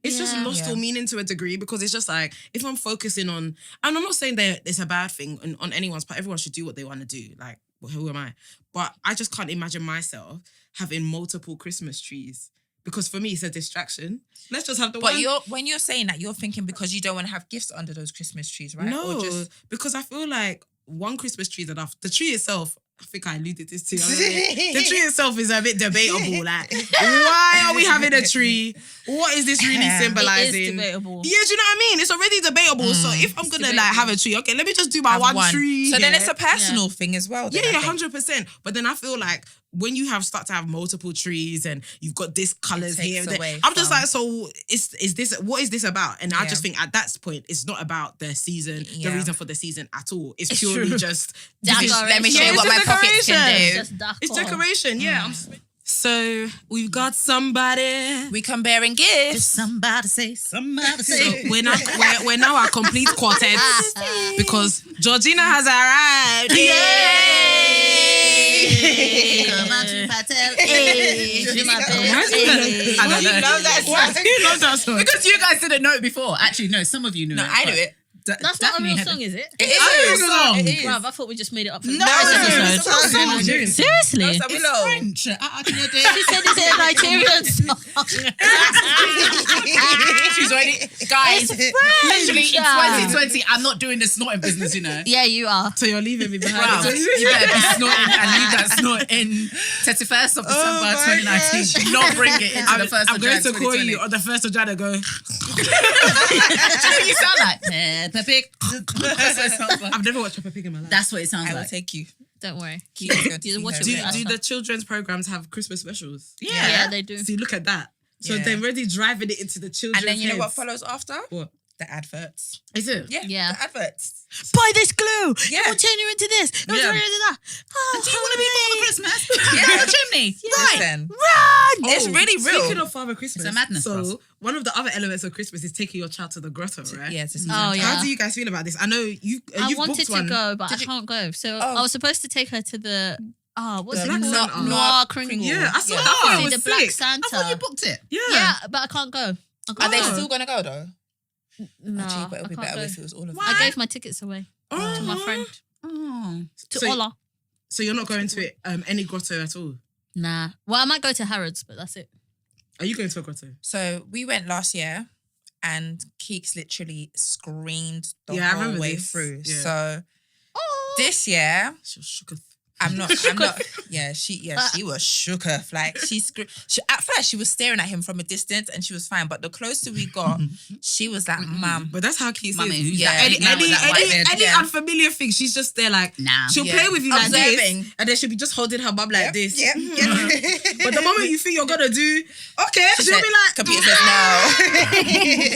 Speaker 5: It's just
Speaker 1: Yeah.
Speaker 5: lost all meaning to a degree because it's just like, if I'm focusing on, and I'm not saying that it's a bad thing on anyone's part, everyone should do what they want to do. Like, well, who am I? But I just can't imagine myself having multiple Christmas trees because for me, it's a distraction. Let's just have the
Speaker 2: But
Speaker 5: one.
Speaker 2: when you're saying that, you're thinking because you don't want to have gifts under those Christmas trees, right?
Speaker 5: No,
Speaker 2: Or just
Speaker 5: because I feel like one Christmas tree is enough. The tree itself, I think I alluded this to. The tree itself is a bit debatable. Like, why are we having a tree? What is this really symbolizing?
Speaker 1: It is debatable.
Speaker 5: Yeah, do you know what I mean? It's already debatable. So if I'm gonna like have a tree, okay, let me just do my
Speaker 2: have
Speaker 5: one tree.
Speaker 2: So then
Speaker 5: yeah.
Speaker 2: it's a personal thing as well. Then,
Speaker 5: Yeah,
Speaker 2: I think.
Speaker 5: 100%. But then I feel like when you start to have multiple trees and you've got this colours
Speaker 2: takes
Speaker 5: here, and there,
Speaker 2: away
Speaker 5: I'm just
Speaker 2: from-
Speaker 5: like, so is this what is this about? And I
Speaker 2: Yeah.
Speaker 5: just think at that point, it's not about the season, the
Speaker 2: Yeah.
Speaker 5: reason for the season at all. It's
Speaker 1: It's
Speaker 5: purely
Speaker 1: true.
Speaker 5: just
Speaker 2: Let me show
Speaker 5: Yeah,
Speaker 2: you what
Speaker 5: it's
Speaker 2: my
Speaker 5: just
Speaker 2: pockets can
Speaker 5: decoration.
Speaker 2: do.
Speaker 1: Just dark
Speaker 5: it's
Speaker 1: on.
Speaker 5: decoration. Yeah. So we've got somebody.
Speaker 2: We come bearing gifts.
Speaker 1: Somebody say.
Speaker 5: So we're now a complete quartet because Georgina has arrived.
Speaker 1: Come on to Patel. Hey, do my best.
Speaker 5: I don't know.
Speaker 2: You love that
Speaker 5: Why
Speaker 2: song.
Speaker 5: do you love that song?
Speaker 6: Because you guys didn't know it before. Actually, no, some of you knew
Speaker 2: No,
Speaker 6: it.
Speaker 2: I knew
Speaker 6: but
Speaker 2: it.
Speaker 1: That's not a real song, is it?
Speaker 2: It is
Speaker 5: I
Speaker 2: a
Speaker 5: know
Speaker 2: song.
Speaker 5: it
Speaker 2: It is.
Speaker 1: Bruv, I thought we just made it up for
Speaker 2: No,
Speaker 1: the
Speaker 2: it's
Speaker 1: episode.
Speaker 2: a song.
Speaker 1: Seriously?
Speaker 2: It's
Speaker 6: It's
Speaker 2: Willow.
Speaker 6: French.
Speaker 1: She said it's a Nigerian song.
Speaker 6: She's already, guys. Literally in
Speaker 1: French.
Speaker 6: 2020, I'm not doing the snorting business, you know.
Speaker 1: Yeah, you are.
Speaker 5: So you're leaving me behind.
Speaker 6: Wow, you better be snorting and leave that snort in 31st of December
Speaker 5: my
Speaker 6: 2019. Do not bring it into the 1st
Speaker 5: I'm
Speaker 6: of
Speaker 5: going
Speaker 6: January
Speaker 5: to call
Speaker 6: 2020.
Speaker 5: you on the 1st of January. Go.
Speaker 6: Do you know what you sound like? Peppa Pig. That's what it sounds like.
Speaker 5: I've never watched Peppa Pig in my life.
Speaker 6: That's what it sounds
Speaker 2: I will
Speaker 6: like.
Speaker 2: take you.
Speaker 1: Don't worry.
Speaker 2: Keep going to
Speaker 1: You
Speaker 2: see
Speaker 1: watch
Speaker 2: her.
Speaker 1: it
Speaker 5: do,
Speaker 1: with us.
Speaker 5: do the children's programs have Christmas specials?
Speaker 1: Yeah, they do.
Speaker 5: See, look at that. So
Speaker 2: Yeah.
Speaker 5: they're already driving it into the children's
Speaker 2: And then you know what
Speaker 5: heads.
Speaker 2: follows after?
Speaker 5: What?
Speaker 2: The adverts.
Speaker 5: Is it?
Speaker 1: Yeah.
Speaker 2: The adverts.
Speaker 1: Buy this glue.
Speaker 2: Yeah.
Speaker 1: It will turn you into this. It will
Speaker 6: Yeah.
Speaker 1: turn you into that. Oh,
Speaker 6: Do you want to be Father Christmas?
Speaker 2: Yeah.
Speaker 6: Yeah, the chimney.
Speaker 2: Listen.
Speaker 1: run!
Speaker 2: It's really real.
Speaker 5: Speaking of Father Christmas,
Speaker 6: It's a madness for us.
Speaker 5: So one of the other elements of Christmas is taking your child to the grotto, right?
Speaker 2: Yeah, to see
Speaker 1: Oh,
Speaker 2: Santa.
Speaker 1: yeah.
Speaker 5: How do you guys feel about this? I know you.
Speaker 1: I
Speaker 5: You've
Speaker 1: wanted
Speaker 5: booked
Speaker 1: to
Speaker 5: one.
Speaker 1: go, but I can't go. So
Speaker 2: Oh.
Speaker 1: I was supposed to take her to the what's
Speaker 2: The
Speaker 1: it
Speaker 5: Black
Speaker 1: called?
Speaker 5: Santa.
Speaker 1: Noir Kringle.
Speaker 5: Yeah, I saw
Speaker 2: Yeah.
Speaker 5: that.
Speaker 1: See
Speaker 5: It
Speaker 1: the
Speaker 5: was
Speaker 1: Black
Speaker 5: sick.
Speaker 1: Santa.
Speaker 6: I thought you booked it.
Speaker 5: Yeah.
Speaker 1: Yeah, but I can't go.
Speaker 2: Are they
Speaker 5: Oh.
Speaker 2: still going to go though?
Speaker 1: No,
Speaker 2: Actually, but it
Speaker 1: I
Speaker 2: would be
Speaker 1: can't
Speaker 2: better
Speaker 1: go.
Speaker 2: if it was all of them.
Speaker 1: I gave my tickets away to my friend,
Speaker 6: Oh.
Speaker 1: to
Speaker 5: So-
Speaker 1: Ola.
Speaker 5: So you're not going to it, any grotto at all?
Speaker 1: Nah. Well, I might go to Harrods, but that's it.
Speaker 5: Are you going to a grotto?
Speaker 2: So we went last year and Keeks literally screamed the
Speaker 5: I
Speaker 2: whole
Speaker 5: remember
Speaker 2: way
Speaker 5: this.
Speaker 2: through.
Speaker 5: Yeah.
Speaker 2: So this year,
Speaker 5: She was shook.
Speaker 2: I'm not. Yeah, she was shook off. Like she at first she was staring at him from a distance and she was fine. But the closer we got, she was like, "Mum."
Speaker 5: But that's how Keeks
Speaker 6: Mummy,
Speaker 5: is.
Speaker 6: who's
Speaker 2: Yeah.
Speaker 6: that?
Speaker 5: Any unfamiliar thing, she's just there like,
Speaker 6: Nah.
Speaker 5: she'll play with you like
Speaker 2: Observing.
Speaker 5: this, and then she'll be just holding her bum like this.
Speaker 2: Yep.
Speaker 5: But the moment you think you're gonna do, okay, she'll
Speaker 2: said,
Speaker 5: be like,
Speaker 2: computer says no.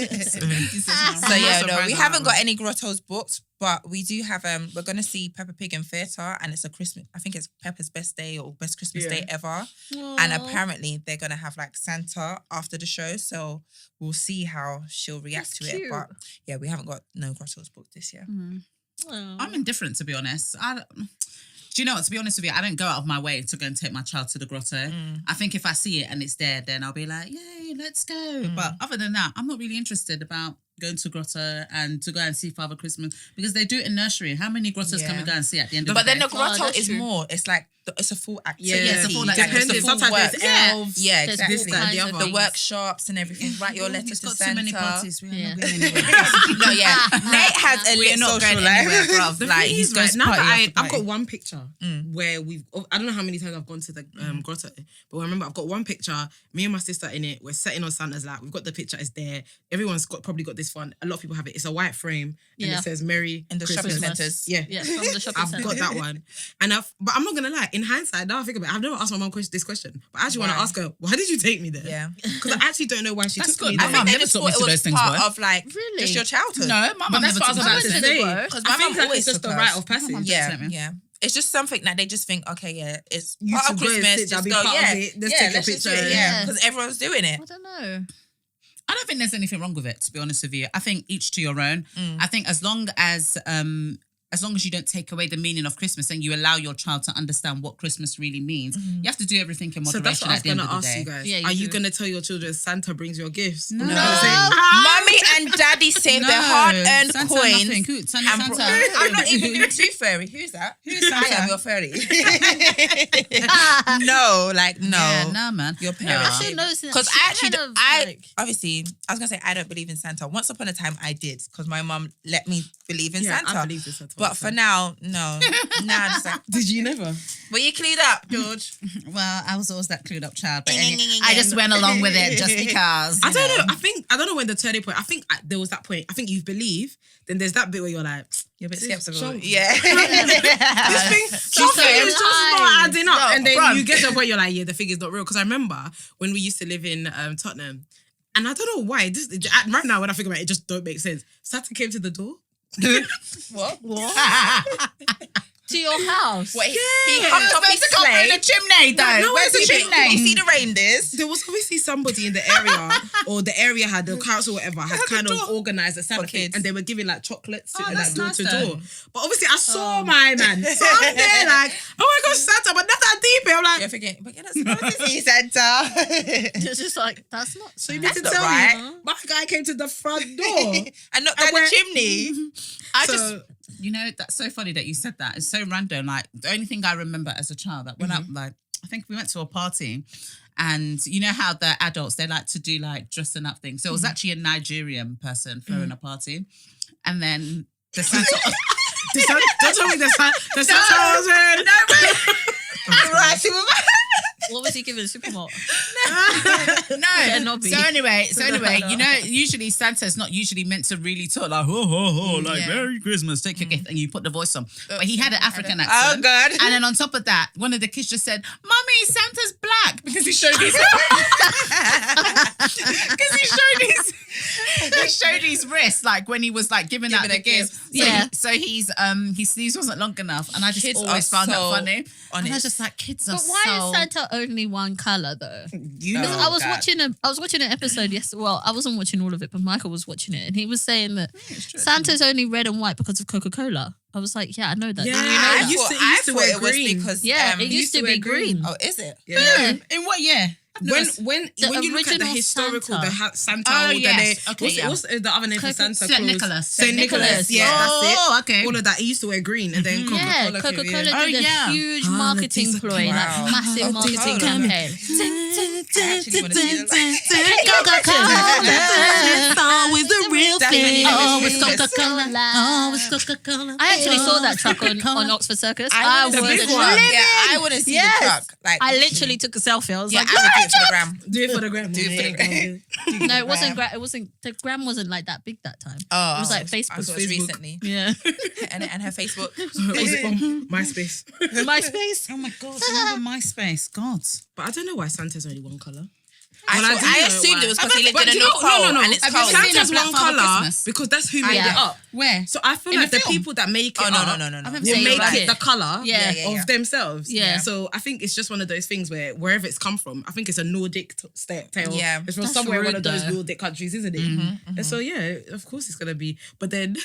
Speaker 5: So
Speaker 2: So yeah, no, we haven't got any grottos booked, but we do have. We're gonna see Peppa Pig in theatre, and it's a Christmas. I think it's Peppa's best day or best Christmas day ever. And apparently they're gonna have like Santa after the show, so we'll see how she'll react to it. But yeah, we haven't got no grottos booked this year.
Speaker 6: I'm indifferent, to be honest. Do you know what? To be honest with you, I don't go out of my way to go and take my child to the grotto. I think if I see it and it's there, then I'll be like, yay, let's go. But other than that, I'm not really interested about going to grotto and to go and see Father Christmas because they do it in nursery. How many grottos can we go and see at the end of the
Speaker 2: But
Speaker 6: day?
Speaker 2: then the grotto
Speaker 1: that's
Speaker 2: is
Speaker 1: true.
Speaker 2: more. It's like it's a full activity.
Speaker 5: Yeah,
Speaker 6: it's a full
Speaker 2: Like,
Speaker 6: activity.
Speaker 2: it's a full
Speaker 5: Sometimes
Speaker 2: work.
Speaker 5: there's elves.
Speaker 2: Yeah,
Speaker 1: There's
Speaker 2: exactly.
Speaker 5: this, that, the other.
Speaker 2: The workshops and everything. Write your letter
Speaker 6: It's
Speaker 2: to
Speaker 6: got
Speaker 2: Santa.
Speaker 6: too many parties. We're
Speaker 1: Yeah.
Speaker 6: not going anywhere.
Speaker 2: No, yeah. Nate has a
Speaker 6: We're
Speaker 2: lit
Speaker 6: not
Speaker 2: social
Speaker 6: going
Speaker 2: life.
Speaker 6: anywhere, bruv.
Speaker 5: The
Speaker 6: Like,
Speaker 5: thing
Speaker 6: he's
Speaker 5: is,
Speaker 6: going
Speaker 5: right,
Speaker 6: to
Speaker 5: now
Speaker 6: party
Speaker 5: that
Speaker 6: after
Speaker 5: I've got
Speaker 6: party.
Speaker 5: one picture where I don't know how many times I've gone to the grotto, but I remember I've got one picture, me and my sister in it, we're sitting on Santa's lap, we've got the picture, it's there, everyone's probably got this one, a lot of people have it, it's a white frame, and
Speaker 1: Yeah.
Speaker 5: it says Merry
Speaker 2: In the
Speaker 5: Christmas.
Speaker 2: shopping centres.
Speaker 5: Yeah.
Speaker 1: Yeah, from the shopping
Speaker 5: I've
Speaker 1: centre.
Speaker 5: got that one. But I'm not going to lie, in hindsight, now I think about it, I've never asked my mum this question, but I actually want to
Speaker 2: Why?
Speaker 5: ask her, why did you take me there?
Speaker 2: Yeah.
Speaker 5: Because I actually don't know why she
Speaker 6: That's
Speaker 5: took me
Speaker 6: good.
Speaker 5: there.
Speaker 2: I
Speaker 6: Mum
Speaker 2: think they
Speaker 6: never
Speaker 2: just
Speaker 6: taught
Speaker 2: thought
Speaker 6: me
Speaker 2: it
Speaker 6: to
Speaker 2: was
Speaker 6: those things,
Speaker 2: part
Speaker 6: boy.
Speaker 2: of like
Speaker 1: Really?
Speaker 2: just your childhood.
Speaker 6: No, my
Speaker 5: But
Speaker 6: mum
Speaker 5: that's
Speaker 6: never
Speaker 5: what I
Speaker 6: took
Speaker 5: was
Speaker 6: me
Speaker 5: about
Speaker 6: to
Speaker 5: to
Speaker 6: those
Speaker 5: say.
Speaker 6: things.
Speaker 2: Because
Speaker 5: I
Speaker 2: my
Speaker 5: think
Speaker 2: mum
Speaker 5: that
Speaker 2: always
Speaker 5: it's just
Speaker 2: took
Speaker 5: a
Speaker 2: us.
Speaker 5: rite of passage.
Speaker 2: Yeah. It's just something that they just think, okay, yeah, it's
Speaker 5: You
Speaker 2: part
Speaker 5: should
Speaker 2: of
Speaker 5: go and
Speaker 2: Christmas.
Speaker 5: sit down,
Speaker 2: Just
Speaker 5: be
Speaker 2: go,
Speaker 5: part of
Speaker 2: yeah,
Speaker 5: it. Let's
Speaker 2: yeah,
Speaker 5: take a
Speaker 2: let's just do
Speaker 5: picture.
Speaker 2: it,
Speaker 1: Yeah.
Speaker 2: because everyone's doing it.
Speaker 1: I don't know.
Speaker 6: I don't think there's anything wrong with it, to be honest with you. I think each to your own. I think as long as you don't take away the meaning of Christmas and you allow your child to understand what Christmas really means, you have to do everything in
Speaker 5: So
Speaker 6: moderation
Speaker 5: that's what I was
Speaker 6: at the end
Speaker 5: going to
Speaker 6: of the
Speaker 5: ask
Speaker 6: day.
Speaker 5: you guys.
Speaker 1: Yeah, you
Speaker 5: Are you
Speaker 1: do.
Speaker 5: going to tell your children Santa brings your gifts?
Speaker 6: No.
Speaker 2: Mommy and daddy saved their hard-earned
Speaker 6: Santa
Speaker 2: coins.
Speaker 6: nothing. Who? Santa,
Speaker 2: and
Speaker 6: Santa.
Speaker 2: I'm not even doing tooth fairy. Who's that?
Speaker 6: Who's Santa?
Speaker 2: I am your fairy. No, like no.
Speaker 6: Yeah, nah, man.
Speaker 2: Your
Speaker 6: Nah.
Speaker 2: parents.
Speaker 1: She knows that.
Speaker 2: Because
Speaker 1: She
Speaker 2: I actually,
Speaker 1: kind of,
Speaker 2: obviously, I was gonna say I don't believe in Santa. Once upon a time, I did because my mum let me believe in Santa.
Speaker 5: I believe in Santa.
Speaker 2: But for now, no. Now, just like,
Speaker 5: Did you never?
Speaker 2: well, you clued up, George.
Speaker 6: Well, I was always that clued up child, but I just went along with it just because.
Speaker 5: I don't know. I don't know when the turning point. I think there was that point. I think you believe. Then there's that bit where you're like,
Speaker 2: You're a bit
Speaker 5: This
Speaker 2: skeptical.
Speaker 5: show-
Speaker 2: Yeah.
Speaker 5: this thing, something
Speaker 1: so
Speaker 5: is just not adding up.
Speaker 2: No,
Speaker 5: and then
Speaker 2: bruv.
Speaker 5: you get to the point you're like, yeah, the figure's not real. Because I remember when we used to live in Tottenham, and I don't know why. Right now, when I think about it, it just don't make sense. Santa came to the door.
Speaker 2: What?
Speaker 1: to your house.
Speaker 2: What? He hopped off his sleigh.
Speaker 6: the chimney, though.
Speaker 5: No,
Speaker 6: Where's the
Speaker 5: it's a bit-
Speaker 2: Did you
Speaker 6: chimney?
Speaker 2: see the reindeers?
Speaker 5: There was obviously somebody in the area, or the area had, the council, whatever, had kind of organised a Santa
Speaker 2: For
Speaker 5: thing,
Speaker 2: kids.
Speaker 5: and they were giving like chocolates and
Speaker 6: that's
Speaker 5: like door
Speaker 6: nice
Speaker 5: to door. But obviously, I saw my man. So I'm there like, oh my gosh, Santa, but not that deep. I'm like,
Speaker 2: You're forgetting, but you're not supposed to see Santa.
Speaker 1: It's just like, that's not.
Speaker 5: so you need
Speaker 2: That's
Speaker 5: to
Speaker 2: not
Speaker 5: tell
Speaker 2: right.
Speaker 5: me, my guy came to the front door.
Speaker 2: And not
Speaker 5: I
Speaker 2: down the
Speaker 5: went-
Speaker 2: chimney.
Speaker 6: I
Speaker 5: So-
Speaker 6: just, you know, that's so funny that you said that. It's so random. Like, the only thing I remember as a child that when I think we went to a party, and you know how the adults, they like to do like dressing up things. So it was actually a Nigerian person throwing a party, and then the Santa.
Speaker 5: Don't tell me the Santa was wearing.
Speaker 2: Right, she was
Speaker 1: What was he giving? Supermodel?
Speaker 6: No. So anyway, you know, usually Santa's not usually meant to really talk like, ho, ho, ho, like,
Speaker 2: Yeah.
Speaker 6: Merry Christmas, take your gift, and you put the voice on. But he had an African
Speaker 2: Oh,
Speaker 6: accent.
Speaker 2: God.
Speaker 6: And then on top of that, one of the kids just said, Mummy, Santa's black, because he showed his... Because he showed his wrist, like, when he was, like, giving out the gifts. So
Speaker 1: Yeah.
Speaker 6: So his sleeves wasn't long enough, and I just
Speaker 2: Kids
Speaker 6: always
Speaker 2: are
Speaker 6: found that
Speaker 2: so
Speaker 6: funny. And I was
Speaker 2: honest.
Speaker 6: just like, kids are
Speaker 1: But why
Speaker 6: so...
Speaker 1: is Santa only one color though?
Speaker 5: You
Speaker 1: Because
Speaker 5: know.
Speaker 1: I was watching an episode yesterday. Well, I wasn't watching all of it, but Michael was watching it, and he was saying that Santa's only red and white because of Coca-Cola. I was like, yeah, I know that.
Speaker 5: Yeah,
Speaker 1: Did you know
Speaker 5: I
Speaker 1: that?
Speaker 5: used to- used to wear
Speaker 2: it was
Speaker 5: green.
Speaker 2: because
Speaker 1: Yeah, it used to be
Speaker 5: wear green.
Speaker 1: green.
Speaker 2: Oh, is it?
Speaker 5: Yeah.
Speaker 6: In what year?
Speaker 5: When
Speaker 1: The
Speaker 5: you look at the
Speaker 1: original
Speaker 5: historical,
Speaker 1: Santa.
Speaker 5: Santa,
Speaker 6: Oh,
Speaker 5: or
Speaker 6: yes.
Speaker 5: the
Speaker 6: Okay,
Speaker 5: what's,
Speaker 6: yeah.
Speaker 5: what's the other name for Santa
Speaker 6: Saint
Speaker 5: Claus?
Speaker 6: Nicholas.
Speaker 5: Saint Nicholas. Yeah, that's it.
Speaker 6: Oh, okay.
Speaker 5: All of that. He used to wear green, and then
Speaker 1: Yeah,
Speaker 5: Coca-Cola.
Speaker 1: Coca-Cola
Speaker 5: came,
Speaker 6: Oh,
Speaker 1: did a
Speaker 6: yeah.
Speaker 1: huge
Speaker 5: Ah,
Speaker 1: marketing
Speaker 5: Leticia,
Speaker 1: ploy,
Speaker 2: wow.
Speaker 1: like massive marketing
Speaker 2: Coca-Cola.
Speaker 1: campaign.
Speaker 2: I actually want to see the light.
Speaker 1: Coca-Cola.
Speaker 5: It's always
Speaker 2: really know
Speaker 1: Oh,
Speaker 2: it's
Speaker 1: it's
Speaker 2: Christmas.
Speaker 1: Coca-Cola.
Speaker 6: Oh, it's Coca-Cola.
Speaker 1: I actually saw that truck on Oxford Circus.
Speaker 2: I
Speaker 5: The
Speaker 2: would
Speaker 5: big
Speaker 2: see the
Speaker 5: one.
Speaker 2: truck. Yeah, I want to see
Speaker 1: Yes.
Speaker 2: the truck. Like,
Speaker 1: I literally took a selfie. I was
Speaker 2: yeah,
Speaker 1: like,
Speaker 2: I would do it for the gram.
Speaker 5: Do it for the gram.
Speaker 2: Do it for the gram.
Speaker 1: no, it wasn't. It wasn't. The gram wasn't like that big that time.
Speaker 2: Oh,
Speaker 1: It was like
Speaker 2: I
Speaker 1: Facebook.
Speaker 2: saw it recently.
Speaker 1: Yeah.
Speaker 2: And her Facebook.
Speaker 5: Was it on MySpace?
Speaker 1: MySpace.
Speaker 6: Oh my God, remember MySpace? God.
Speaker 5: But I don't know why Santa's only one colour.
Speaker 2: I
Speaker 5: Well, I do know
Speaker 2: assumed
Speaker 5: why.
Speaker 2: it was because he lived
Speaker 5: But
Speaker 2: in a
Speaker 5: do you
Speaker 2: North
Speaker 5: know-
Speaker 2: Pole
Speaker 5: no.
Speaker 2: and it's
Speaker 6: Have you
Speaker 2: cold.
Speaker 6: seen
Speaker 5: Santa's
Speaker 6: a Black
Speaker 5: one
Speaker 6: Father
Speaker 5: colour
Speaker 6: Christmas?
Speaker 5: because that's who made
Speaker 1: Yeah.
Speaker 5: it up.
Speaker 6: Where?
Speaker 5: So I feel
Speaker 6: In
Speaker 5: like
Speaker 6: the
Speaker 5: the
Speaker 6: film?
Speaker 5: people that make it
Speaker 2: Oh, no.
Speaker 5: up
Speaker 6: I haven't
Speaker 5: will
Speaker 6: seen
Speaker 5: make
Speaker 6: that.
Speaker 5: it the colour
Speaker 1: Yeah.
Speaker 2: Yeah.
Speaker 5: of themselves.
Speaker 1: Yeah.
Speaker 5: So I think it's just one of those things where wherever it's come from, I think it's a Nordic tale.
Speaker 2: Yeah.
Speaker 5: It's from
Speaker 1: That's
Speaker 5: somewhere one
Speaker 1: rude,
Speaker 5: of those
Speaker 1: though.
Speaker 5: Nordic countries, isn't it? And so yeah, of course it's gonna be. But then,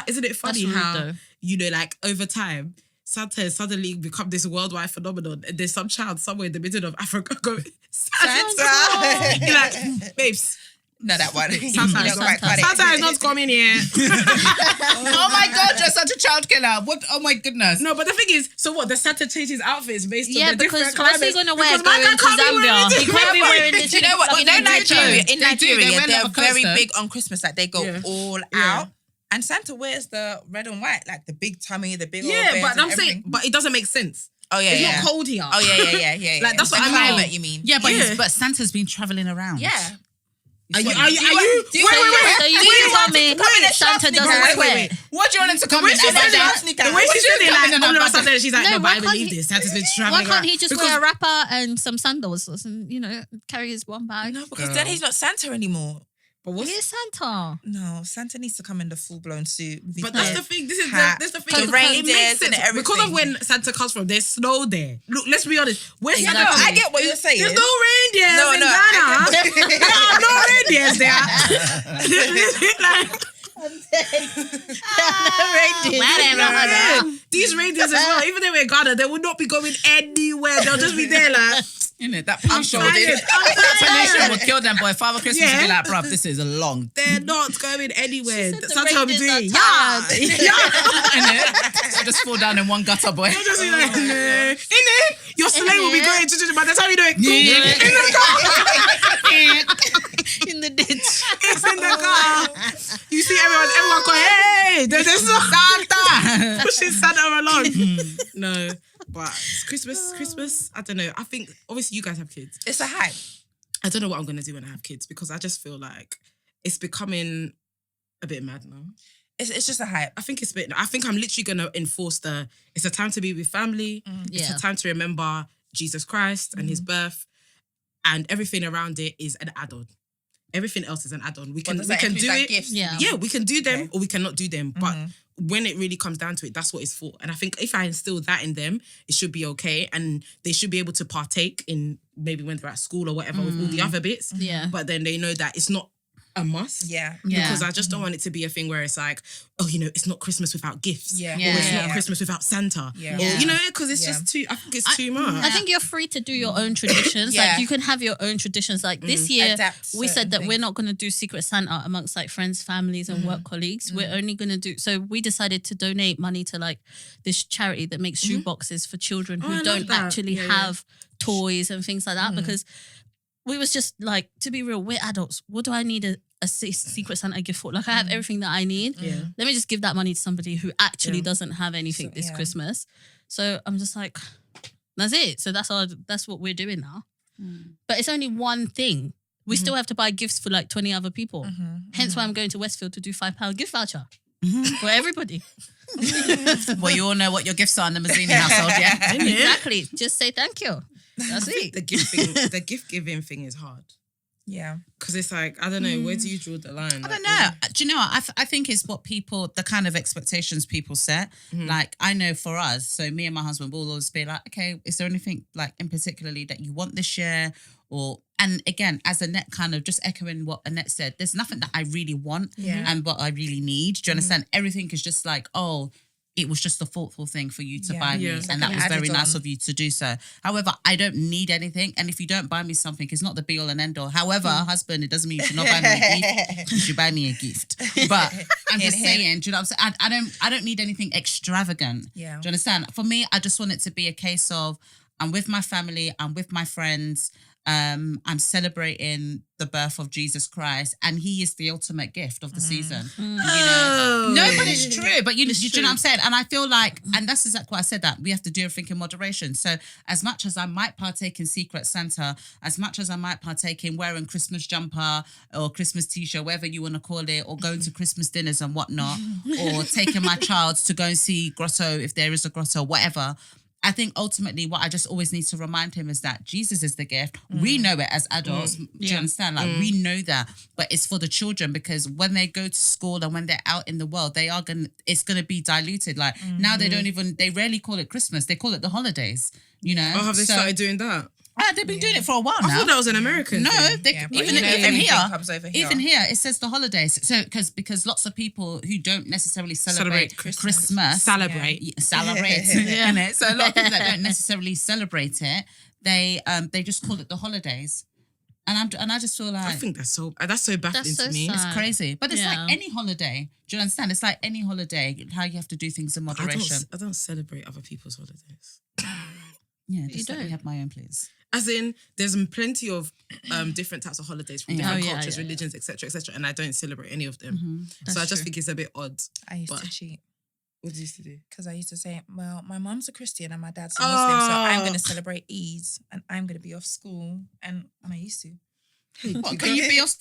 Speaker 5: isn't it funny
Speaker 1: rude,
Speaker 5: how
Speaker 1: though.
Speaker 5: like over time, Santa has suddenly become this worldwide phenomenon, and there's some child somewhere in the middle of Africa going, Santa. You're like, babes.
Speaker 2: No, that one.
Speaker 5: Santa
Speaker 2: You
Speaker 5: is
Speaker 2: don't
Speaker 5: not-
Speaker 2: quite cut it.
Speaker 5: Santa is not coming here.
Speaker 6: Oh my God, you're such a child killer. What? Oh my goodness.
Speaker 5: No, but the thing is, so what? The Santa changes outfits based
Speaker 1: Yeah,
Speaker 5: on the
Speaker 1: because
Speaker 5: different
Speaker 1: what's
Speaker 5: climates.
Speaker 1: he gonna wear
Speaker 5: Because my
Speaker 1: going
Speaker 5: dad
Speaker 1: to
Speaker 5: can't be
Speaker 1: Zambia?
Speaker 5: wearing
Speaker 1: He can't be wearing this.
Speaker 2: Do you know what? You know
Speaker 1: They do.
Speaker 2: Nigeria. In
Speaker 6: They do. They
Speaker 2: Nigeria,
Speaker 6: wear
Speaker 2: they're
Speaker 6: leather coats,
Speaker 2: very
Speaker 6: though.
Speaker 2: big on Christmas. Like they go
Speaker 5: Yeah.
Speaker 2: all
Speaker 5: Yeah.
Speaker 2: out. And Santa wears the red and white, like the big tummy, the big old
Speaker 5: Yeah,
Speaker 2: beard
Speaker 5: but
Speaker 2: and
Speaker 5: I'm saying,
Speaker 2: everything.
Speaker 5: but it doesn't make sense.
Speaker 2: Oh yeah,
Speaker 5: It's
Speaker 2: yeah.
Speaker 5: not cold here.
Speaker 2: Oh yeah.
Speaker 5: Like, that's
Speaker 2: The
Speaker 5: what I mean.
Speaker 2: climate, you mean?
Speaker 6: Yeah, but
Speaker 5: Yeah.
Speaker 6: but Santa's been traveling around.
Speaker 2: Yeah.
Speaker 5: Are you?
Speaker 2: Do you
Speaker 1: So you
Speaker 2: want
Speaker 1: tell
Speaker 2: him
Speaker 1: me
Speaker 2: to come in a
Speaker 1: Santa
Speaker 2: short
Speaker 1: doesn't
Speaker 2: sneakers?
Speaker 1: sweat?
Speaker 6: What do you want him to come
Speaker 5: way
Speaker 6: in?
Speaker 5: she
Speaker 6: as
Speaker 5: said
Speaker 6: a
Speaker 5: it,
Speaker 6: dad?
Speaker 5: the way she said it, like, all of a sudden, she's like,
Speaker 1: No,
Speaker 5: no,
Speaker 1: why
Speaker 5: but I
Speaker 1: can't
Speaker 5: believe
Speaker 1: he-
Speaker 5: this. Santa's been
Speaker 1: Why
Speaker 5: traveling
Speaker 1: can't
Speaker 5: around.
Speaker 1: he just wear a wrapper and some sandals and carry his one bag?
Speaker 2: No, because then he's not Santa anymore.
Speaker 5: But
Speaker 1: He
Speaker 5: what's
Speaker 1: is Santa.
Speaker 2: No, Santa needs to come in the full blown suit. with his
Speaker 5: But that's
Speaker 2: hair.
Speaker 5: the thing. This is
Speaker 2: hat,
Speaker 5: the thing.
Speaker 2: the
Speaker 5: It
Speaker 2: reindeers
Speaker 5: makes
Speaker 2: and
Speaker 5: sense
Speaker 2: everything.
Speaker 5: because of when Santa comes from. There's snow there. Look, let's be honest. Where's
Speaker 2: Yeah,
Speaker 5: Santa?
Speaker 2: no, I get what you're saying.
Speaker 5: There's no reindeers
Speaker 2: No,
Speaker 5: in
Speaker 2: no,
Speaker 5: Ghana. No reindeers there. Like,
Speaker 1: Whatever.
Speaker 5: these reindeers as well. Even though we're in Ghana, they will not be going anywhere. They'll just be there like.
Speaker 6: Innit? That pollution
Speaker 5: I'm tired.
Speaker 6: that pollution will kill them, boy. Father Christmas will
Speaker 5: Yeah.
Speaker 6: be like, bruv, this is a long.
Speaker 5: They're not going anywhere.
Speaker 1: She said the
Speaker 5: Santa will be doing
Speaker 1: reindeers
Speaker 5: yeah,
Speaker 1: are tired.
Speaker 5: yeah.
Speaker 6: So just fall down in one gutter, boy.
Speaker 5: They'll just be like, in it. Your sleigh will be going to by the time you do it.
Speaker 1: In the ditch.
Speaker 5: It's in the car. You see everyone going, hey, there's Santa pushing Santa along. No, but it's Christmas. I don't know. I think obviously you guys have kids.
Speaker 2: It's a hype.
Speaker 5: I don't know what I'm gonna do when I have kids because I just feel like it's becoming a bit mad now.
Speaker 2: It's just a hype.
Speaker 5: I think I'm literally gonna enforce it's a time to be with family. It's
Speaker 1: Yeah.
Speaker 5: a time to remember Jesus Christ and his birth, and everything around it is an add-on. Everything else is an add-on. We can
Speaker 2: does
Speaker 5: we
Speaker 2: that
Speaker 5: can
Speaker 2: include,
Speaker 5: do
Speaker 2: like,
Speaker 5: it.
Speaker 2: gifts?
Speaker 1: Yeah.
Speaker 5: We can do them or we cannot do them. But
Speaker 2: Mm-hmm.
Speaker 5: when it really comes down to it, that's what it's for. And I think if I instill that in them, it should be okay, and they should be able to partake in maybe when they're at school or whatever with all the other bits.
Speaker 1: Yeah.
Speaker 5: But then they know that it's not a must.
Speaker 2: Yeah.
Speaker 5: Because I just don't want it to be a thing where it's like, oh, it's not Christmas without gifts.
Speaker 2: Yeah.
Speaker 5: Or it's
Speaker 1: Yeah.
Speaker 5: not Christmas without Santa.
Speaker 2: Yeah.
Speaker 5: Or, because it's
Speaker 2: Yeah.
Speaker 5: just too, I think it's too much.
Speaker 1: I think you're free to do your own traditions.
Speaker 2: Yeah.
Speaker 1: Like you can have your own traditions. Like this year,
Speaker 2: Adapt
Speaker 1: we said
Speaker 2: certain
Speaker 1: that we're
Speaker 2: things.
Speaker 1: not going to do Secret Santa amongst like friends, families, and work colleagues. We're only going to do. So we decided to donate money to like this charity that makes shoe boxes for children
Speaker 5: I
Speaker 1: who
Speaker 5: love
Speaker 1: don't
Speaker 5: that.
Speaker 1: actually
Speaker 5: Yeah, yeah.
Speaker 1: have toys and things like that. Because we was just like, to be real, we're adults. What do I need a Secret Santa gift for? Like I have everything that I need.
Speaker 5: Yeah.
Speaker 1: Let me just give that money to somebody who actually doesn't have anything
Speaker 2: So,
Speaker 1: this
Speaker 2: yeah.
Speaker 1: Christmas. So I'm just like, that's it. So that's what we're doing now. But it's only one thing. We still have to buy gifts for like 20 other people. Hence why I'm going to Westfield to do £5 gift voucher for everybody.
Speaker 6: Well, you all know what your gifts are in the Mazzini household, yeah?
Speaker 1: Exactly. Just say thank you. That's it.
Speaker 5: The gift giving thing is hard.
Speaker 2: Yeah.
Speaker 5: Because it's like, I don't know, where do you draw the line?
Speaker 6: I don't know. Do you know what? I think it's what the kind of expectations people set. Like, I know for us, so me and my husband will always be like, okay, is there anything like in particularly that you want this year? And again, as Annette kind of just echoing what Annette said, there's nothing that I really want and what I really need. Do you understand? Everything is just like, oh, it was just a thoughtful thing for you to buy me.
Speaker 5: Yeah.
Speaker 6: And that was very nice of you to do so. However, I don't need anything. And if you don't buy me something, it's not the be all and end all. However, husband, it doesn't mean you should not buy me a gift. You should buy me a gift. But I'm just saying, do you know what I'm saying? I don't need anything extravagant.
Speaker 2: Yeah.
Speaker 6: Do you understand? For me, I just want it to be a case of I'm with my family, I'm with my friends, I'm celebrating the birth of Jesus Christ, and he is the ultimate gift of the season. You know? No, but it's true. But you know what I'm saying? And I feel like, and that's exactly why I said that, we have to do everything in moderation. So as much as I might partake in Secret Santa, as much as I might partake in wearing Christmas jumper or Christmas t-shirt, whatever you want to call it, or going to Christmas dinners and whatnot, or taking my child to go and see Grotto, if there is a Grotto, whatever, I think ultimately what I just always need to remind him is that Jesus is the gift. We know it as adults. Do you understand? Like we know that, but it's for the children, because when they go to school and when they're out in the world, it's gonna be diluted. Like now they rarely call it Christmas. They call it the holidays, you know?
Speaker 5: Oh, have they started doing that?
Speaker 6: They've been doing it for a while now.
Speaker 5: I thought that was an American thing.
Speaker 6: Even here, it says the holidays. So because lots of people who don't necessarily celebrate Christmas celebrate. So a lot of people that don't necessarily celebrate it, they just call it the holidays. And I just feel like,
Speaker 5: I think that's so baffling to me.
Speaker 1: sad.
Speaker 6: It's crazy. But it's like any holiday. Do you understand? It's like any holiday, how you have to do things in moderation.
Speaker 5: I don't celebrate other people's holidays.
Speaker 6: Yeah, just let me have my own, please.
Speaker 5: As in, there's plenty of different types of holidays from different cultures, religions, etc., and I don't celebrate any of them. So I just think it's a bit odd.
Speaker 2: I used to cheat.
Speaker 5: What did you used to do?
Speaker 2: Because I used to say, well, my mom's a Christian and my dad's a Muslim, so I'm going to celebrate Eid and I'm going to be off school. And I used to.
Speaker 6: What, can you be off?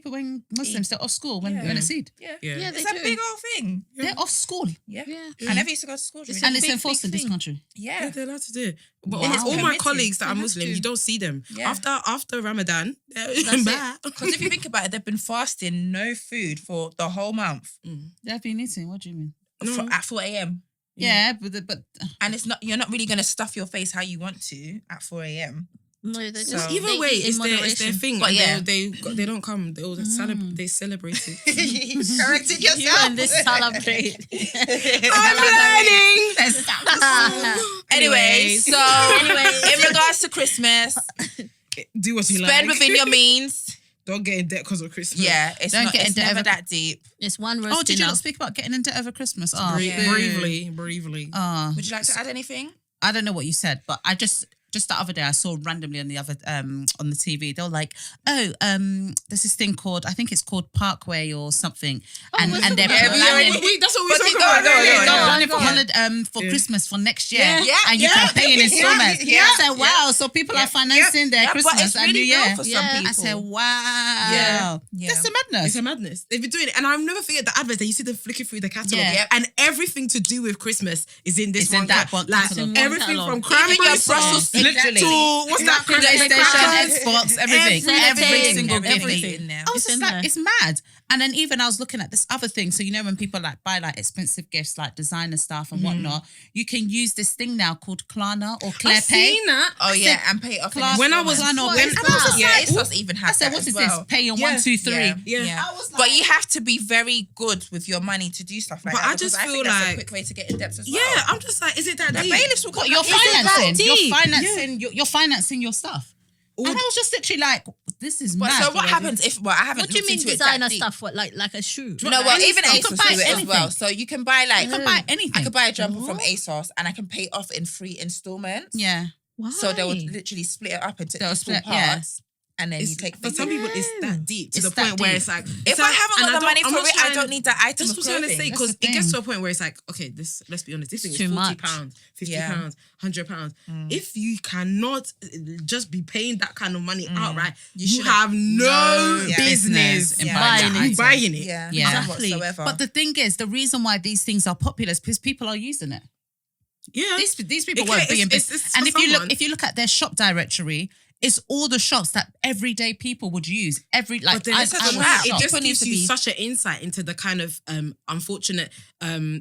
Speaker 6: When Muslims, they're off school when it's Eid.
Speaker 2: Yeah,
Speaker 5: Yeah.
Speaker 2: it's a big old thing.
Speaker 6: They're off school.
Speaker 2: Yeah. I never used to go to school.
Speaker 6: And it's enforced in this country.
Speaker 5: Yeah, they're allowed to do it. But
Speaker 2: Wow.
Speaker 5: all my
Speaker 2: Permitted.
Speaker 5: colleagues that are
Speaker 2: They have
Speaker 5: Muslim,
Speaker 2: to.
Speaker 5: you don't see them.
Speaker 2: Yeah.
Speaker 5: After Ramadan,
Speaker 2: Because if you think about it, they've been fasting no food for the whole month
Speaker 6: They've been eating. What do you mean?
Speaker 2: at 4 a.m.
Speaker 6: Yeah, but
Speaker 2: And you're not really going to stuff your face how you want to at 4 a.m.
Speaker 1: No, they
Speaker 2: So-
Speaker 1: just
Speaker 5: Either
Speaker 1: they
Speaker 5: way,
Speaker 1: eat in
Speaker 5: it's their
Speaker 1: moderation.
Speaker 5: thing.
Speaker 2: But
Speaker 5: And
Speaker 2: yeah.
Speaker 5: they don't come. They all they celebrate it.
Speaker 2: Corrected yourself.
Speaker 1: You and this celebrate.
Speaker 5: I'm learning.
Speaker 2: Anyway, so in regards to Christmas,
Speaker 5: Do what you
Speaker 2: spend
Speaker 5: like.
Speaker 2: within your means.
Speaker 5: Don't get in debt because of Christmas.
Speaker 2: Yeah, it's
Speaker 6: Don't
Speaker 2: not.
Speaker 6: get
Speaker 2: It's
Speaker 6: into
Speaker 2: never
Speaker 6: ever-
Speaker 2: that deep.
Speaker 1: It's one roast
Speaker 6: oh, did you
Speaker 1: dinner.
Speaker 6: not speak about getting into over Christmas? Oh,
Speaker 5: Bravely.
Speaker 2: Would you like to add anything?
Speaker 6: I don't know what you said, but I just the other day I saw randomly on the TV, they were like, there's this thing called, I think it's called Parkway or something, and they're planning.
Speaker 5: That's what we're talking about.
Speaker 6: They're
Speaker 2: Go
Speaker 6: planning
Speaker 2: on.
Speaker 6: for Christmas for next year, and you
Speaker 2: yeah,
Speaker 6: can pay in installments.
Speaker 2: yeah,
Speaker 6: I said, wow, so people are financing their
Speaker 2: But
Speaker 6: Christmas
Speaker 2: it's
Speaker 6: and
Speaker 2: really
Speaker 6: New Year.
Speaker 2: real for some people.
Speaker 6: I said, wow,
Speaker 2: Yeah.
Speaker 6: that's a madness.
Speaker 5: It's a madness. They've been doing it, and I'll never forget the adverts that you see them flicking through the catalog,
Speaker 6: Yeah.
Speaker 5: and everything to do with Christmas is in this
Speaker 6: It's in
Speaker 5: one.
Speaker 6: that one
Speaker 5: like
Speaker 6: catalog.
Speaker 5: everything
Speaker 1: Catalog.
Speaker 5: from
Speaker 2: Even
Speaker 5: cranberry
Speaker 2: your
Speaker 5: sauce
Speaker 2: Brussels sprouts,
Speaker 6: literally.
Speaker 5: to what's that?
Speaker 6: PlayStation, Xbox, everything, every
Speaker 1: Everything.
Speaker 6: single gift.
Speaker 2: Everything in there.
Speaker 6: I was
Speaker 1: It's
Speaker 6: just
Speaker 1: in
Speaker 6: like,
Speaker 1: there.
Speaker 6: it's mad. And then even I was looking at this other thing. So you know when people like buy like expensive gifts, like designer stuff and whatnot, you can use this thing now called Klarna or Claire
Speaker 5: I've
Speaker 6: Pay.
Speaker 5: seen that.
Speaker 2: Oh yeah, and pay it off.
Speaker 6: Class-
Speaker 5: When I was
Speaker 6: Klarna or
Speaker 5: when-
Speaker 6: Pay.
Speaker 5: and
Speaker 6: And I was just
Speaker 2: yeah,
Speaker 6: like,
Speaker 2: ASOS even
Speaker 6: I
Speaker 2: has
Speaker 6: said,
Speaker 2: that
Speaker 6: what
Speaker 2: as
Speaker 6: is
Speaker 2: well.
Speaker 6: this? Pay in
Speaker 5: Yeah.
Speaker 6: 1, 2, 3.
Speaker 5: Yeah.
Speaker 6: I was like,
Speaker 2: But you have to be very good with your money to do stuff like
Speaker 5: But
Speaker 2: that.
Speaker 5: I
Speaker 2: because
Speaker 5: just
Speaker 2: think
Speaker 5: feel
Speaker 2: that's a
Speaker 5: like-
Speaker 2: quick way to get in debt as well.
Speaker 5: Yeah, I'm just like, is it that
Speaker 2: The
Speaker 5: deep?
Speaker 2: bailiffs will
Speaker 6: what
Speaker 2: come
Speaker 6: you're
Speaker 2: back. Is it that
Speaker 6: financing?
Speaker 2: deep?
Speaker 6: You're financing your stuff. And I was just literally like, this is
Speaker 2: But
Speaker 6: mad.
Speaker 2: so what happens if? Well, I haven't.
Speaker 1: What do you
Speaker 2: looked
Speaker 1: mean
Speaker 2: into it that
Speaker 1: designer
Speaker 2: deep.
Speaker 1: stuff? What like a shoe?
Speaker 2: No, well,
Speaker 6: Any
Speaker 2: even
Speaker 6: stuff. You
Speaker 2: ASOS
Speaker 6: can
Speaker 2: do
Speaker 6: buy
Speaker 2: it as
Speaker 6: anything.
Speaker 2: well. So you can buy like
Speaker 6: You can buy anything.
Speaker 2: I could buy a jumper from ASOS and I can pay off in 3 installments.
Speaker 6: Yeah.
Speaker 1: Why?
Speaker 2: So they would literally split it up into
Speaker 6: They'll
Speaker 2: equal
Speaker 6: split, yeah.
Speaker 2: parts, and then you take.
Speaker 5: For some people, it's that deep to
Speaker 6: It's
Speaker 5: the
Speaker 6: that
Speaker 5: point where
Speaker 6: deep.
Speaker 5: it's like,
Speaker 2: If I haven't got the money for it, I don't need that item
Speaker 5: That's
Speaker 2: of
Speaker 5: what I'm trying to
Speaker 2: clothing.
Speaker 5: say, because
Speaker 6: That's the
Speaker 5: it gets
Speaker 6: thing.
Speaker 5: to a point where it's like, okay, let's be honest, this thing is
Speaker 1: Too much.
Speaker 5: £40, £50,
Speaker 2: Yeah.
Speaker 5: £100. If you cannot just be paying that kind of money outright, you
Speaker 2: shouldn't-
Speaker 5: have no
Speaker 2: Yeah.
Speaker 5: business
Speaker 6: in
Speaker 2: Yeah.
Speaker 6: buying
Speaker 5: in
Speaker 6: it.
Speaker 5: buying it.
Speaker 2: Yeah,
Speaker 6: Yeah.
Speaker 2: none
Speaker 6: Exactly.
Speaker 2: whatsoever.
Speaker 6: But the thing is, the reason why these things are popular is because people are using it.
Speaker 5: Yeah.
Speaker 6: These people
Speaker 5: It
Speaker 6: won't
Speaker 5: can-
Speaker 6: be in
Speaker 5: it's-
Speaker 6: business.
Speaker 5: it's
Speaker 6: And
Speaker 5: for
Speaker 6: if
Speaker 5: someone.
Speaker 6: you look at their shop directory, it's all the shops that everyday people would use.
Speaker 5: But then
Speaker 6: I
Speaker 5: it's
Speaker 6: would
Speaker 5: just
Speaker 2: wrap.
Speaker 5: it
Speaker 6: shop.
Speaker 5: just
Speaker 2: People need
Speaker 5: gives
Speaker 2: to
Speaker 5: you
Speaker 2: be-
Speaker 5: such an insight into the kind of unfortunate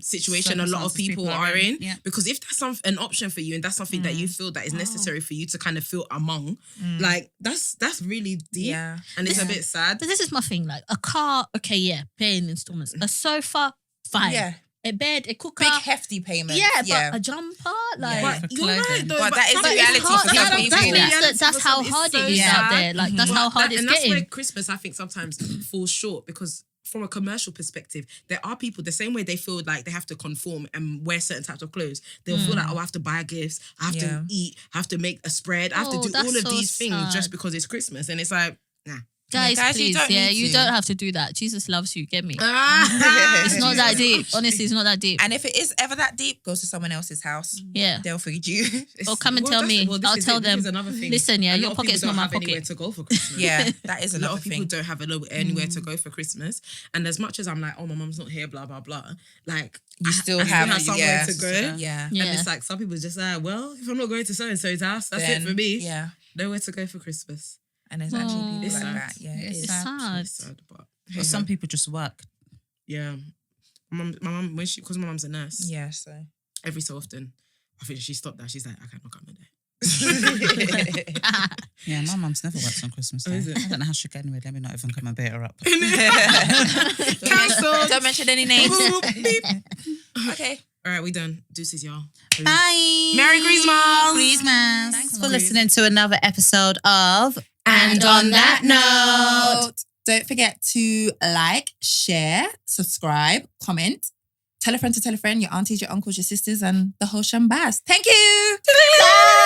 Speaker 5: situation a lot of
Speaker 6: Circumstances
Speaker 5: people
Speaker 6: people are
Speaker 5: are
Speaker 6: in.
Speaker 5: in.
Speaker 6: Yeah.
Speaker 5: Because if that's an option for you and that's something that you feel that is necessary for you to kind of feel among, like that's really deep.
Speaker 2: Yeah.
Speaker 5: And it's a bit sad.
Speaker 1: But this is my thing. Like a car, okay, yeah, paying installments. A sofa, fine.
Speaker 2: Yeah.
Speaker 1: A bed, a cooker.
Speaker 2: Big hefty payments.
Speaker 1: yeah, but a jumper, like.
Speaker 2: Yeah.
Speaker 5: But
Speaker 6: for
Speaker 5: you're right
Speaker 6: clothing.
Speaker 5: though.
Speaker 2: But that is
Speaker 5: some
Speaker 2: the
Speaker 5: people
Speaker 2: reality
Speaker 5: can't-
Speaker 2: for some
Speaker 5: that-
Speaker 2: people.
Speaker 5: that's the
Speaker 2: Yeah.
Speaker 5: reality
Speaker 1: That's
Speaker 5: for
Speaker 1: how
Speaker 5: some- it's
Speaker 1: hard
Speaker 5: so
Speaker 1: it is
Speaker 5: sad.
Speaker 1: out there. Like that's how hard it's
Speaker 5: and that's
Speaker 1: getting.
Speaker 5: where Christmas, I think, sometimes falls short because from a commercial perspective, there are people the same way they feel like they have to conform and wear certain types of clothes. They'll feel like, I have to buy gifts, I have to eat, I have to make a spread, I have to do all of these things just because it's Christmas. And it's like, nah.
Speaker 1: Guys, please, you don't have to do that. Jesus loves you, get me? It's not that deep. Honestly, it's not that deep.
Speaker 2: And if it is ever that deep, go to someone else's house.
Speaker 1: Yeah.
Speaker 2: They'll feed you.
Speaker 1: Or come and tell me. I'll tell them, listen, your pocket's not my pocket.
Speaker 5: Anywhere to go for Christmas.
Speaker 2: Yeah, that is
Speaker 5: a lot
Speaker 2: another
Speaker 5: of people
Speaker 2: thing.
Speaker 5: don't have anywhere to go for Christmas. And as much as I'm like, oh, my mum's not here, blah, blah, blah. Like,
Speaker 2: You still have
Speaker 5: somewhere to go.
Speaker 2: Yeah.
Speaker 5: And it's like, some people just like, well, if I'm not going to so-and-so's house, that's it for me. Yeah. Nowhere to go for Christmas.
Speaker 2: And there's actually people like that. Yeah,
Speaker 1: it's sad.
Speaker 5: It's sad, but
Speaker 6: some people just work.
Speaker 5: Yeah. My mum, because my mum's a nurse.
Speaker 2: Yeah, so
Speaker 5: every so often, I think she stopped that. She's like, I can't come today.
Speaker 6: Yeah, my mum's never works on Christmas Day. I don't know how she get anyway. Let me not even come and beat her up.
Speaker 5: Cancelled.
Speaker 2: Don't mention any names. Okay.
Speaker 5: All right, we done. Deuces, y'all.
Speaker 6: Bye.
Speaker 5: Merry Christmas.
Speaker 6: Thanks for listening to another episode of
Speaker 2: And on that note, don't forget to like, share, subscribe, comment, tell a friend to tell a friend, your aunties, your uncles, your sisters, and the whole shambaz. Thank you. Bye.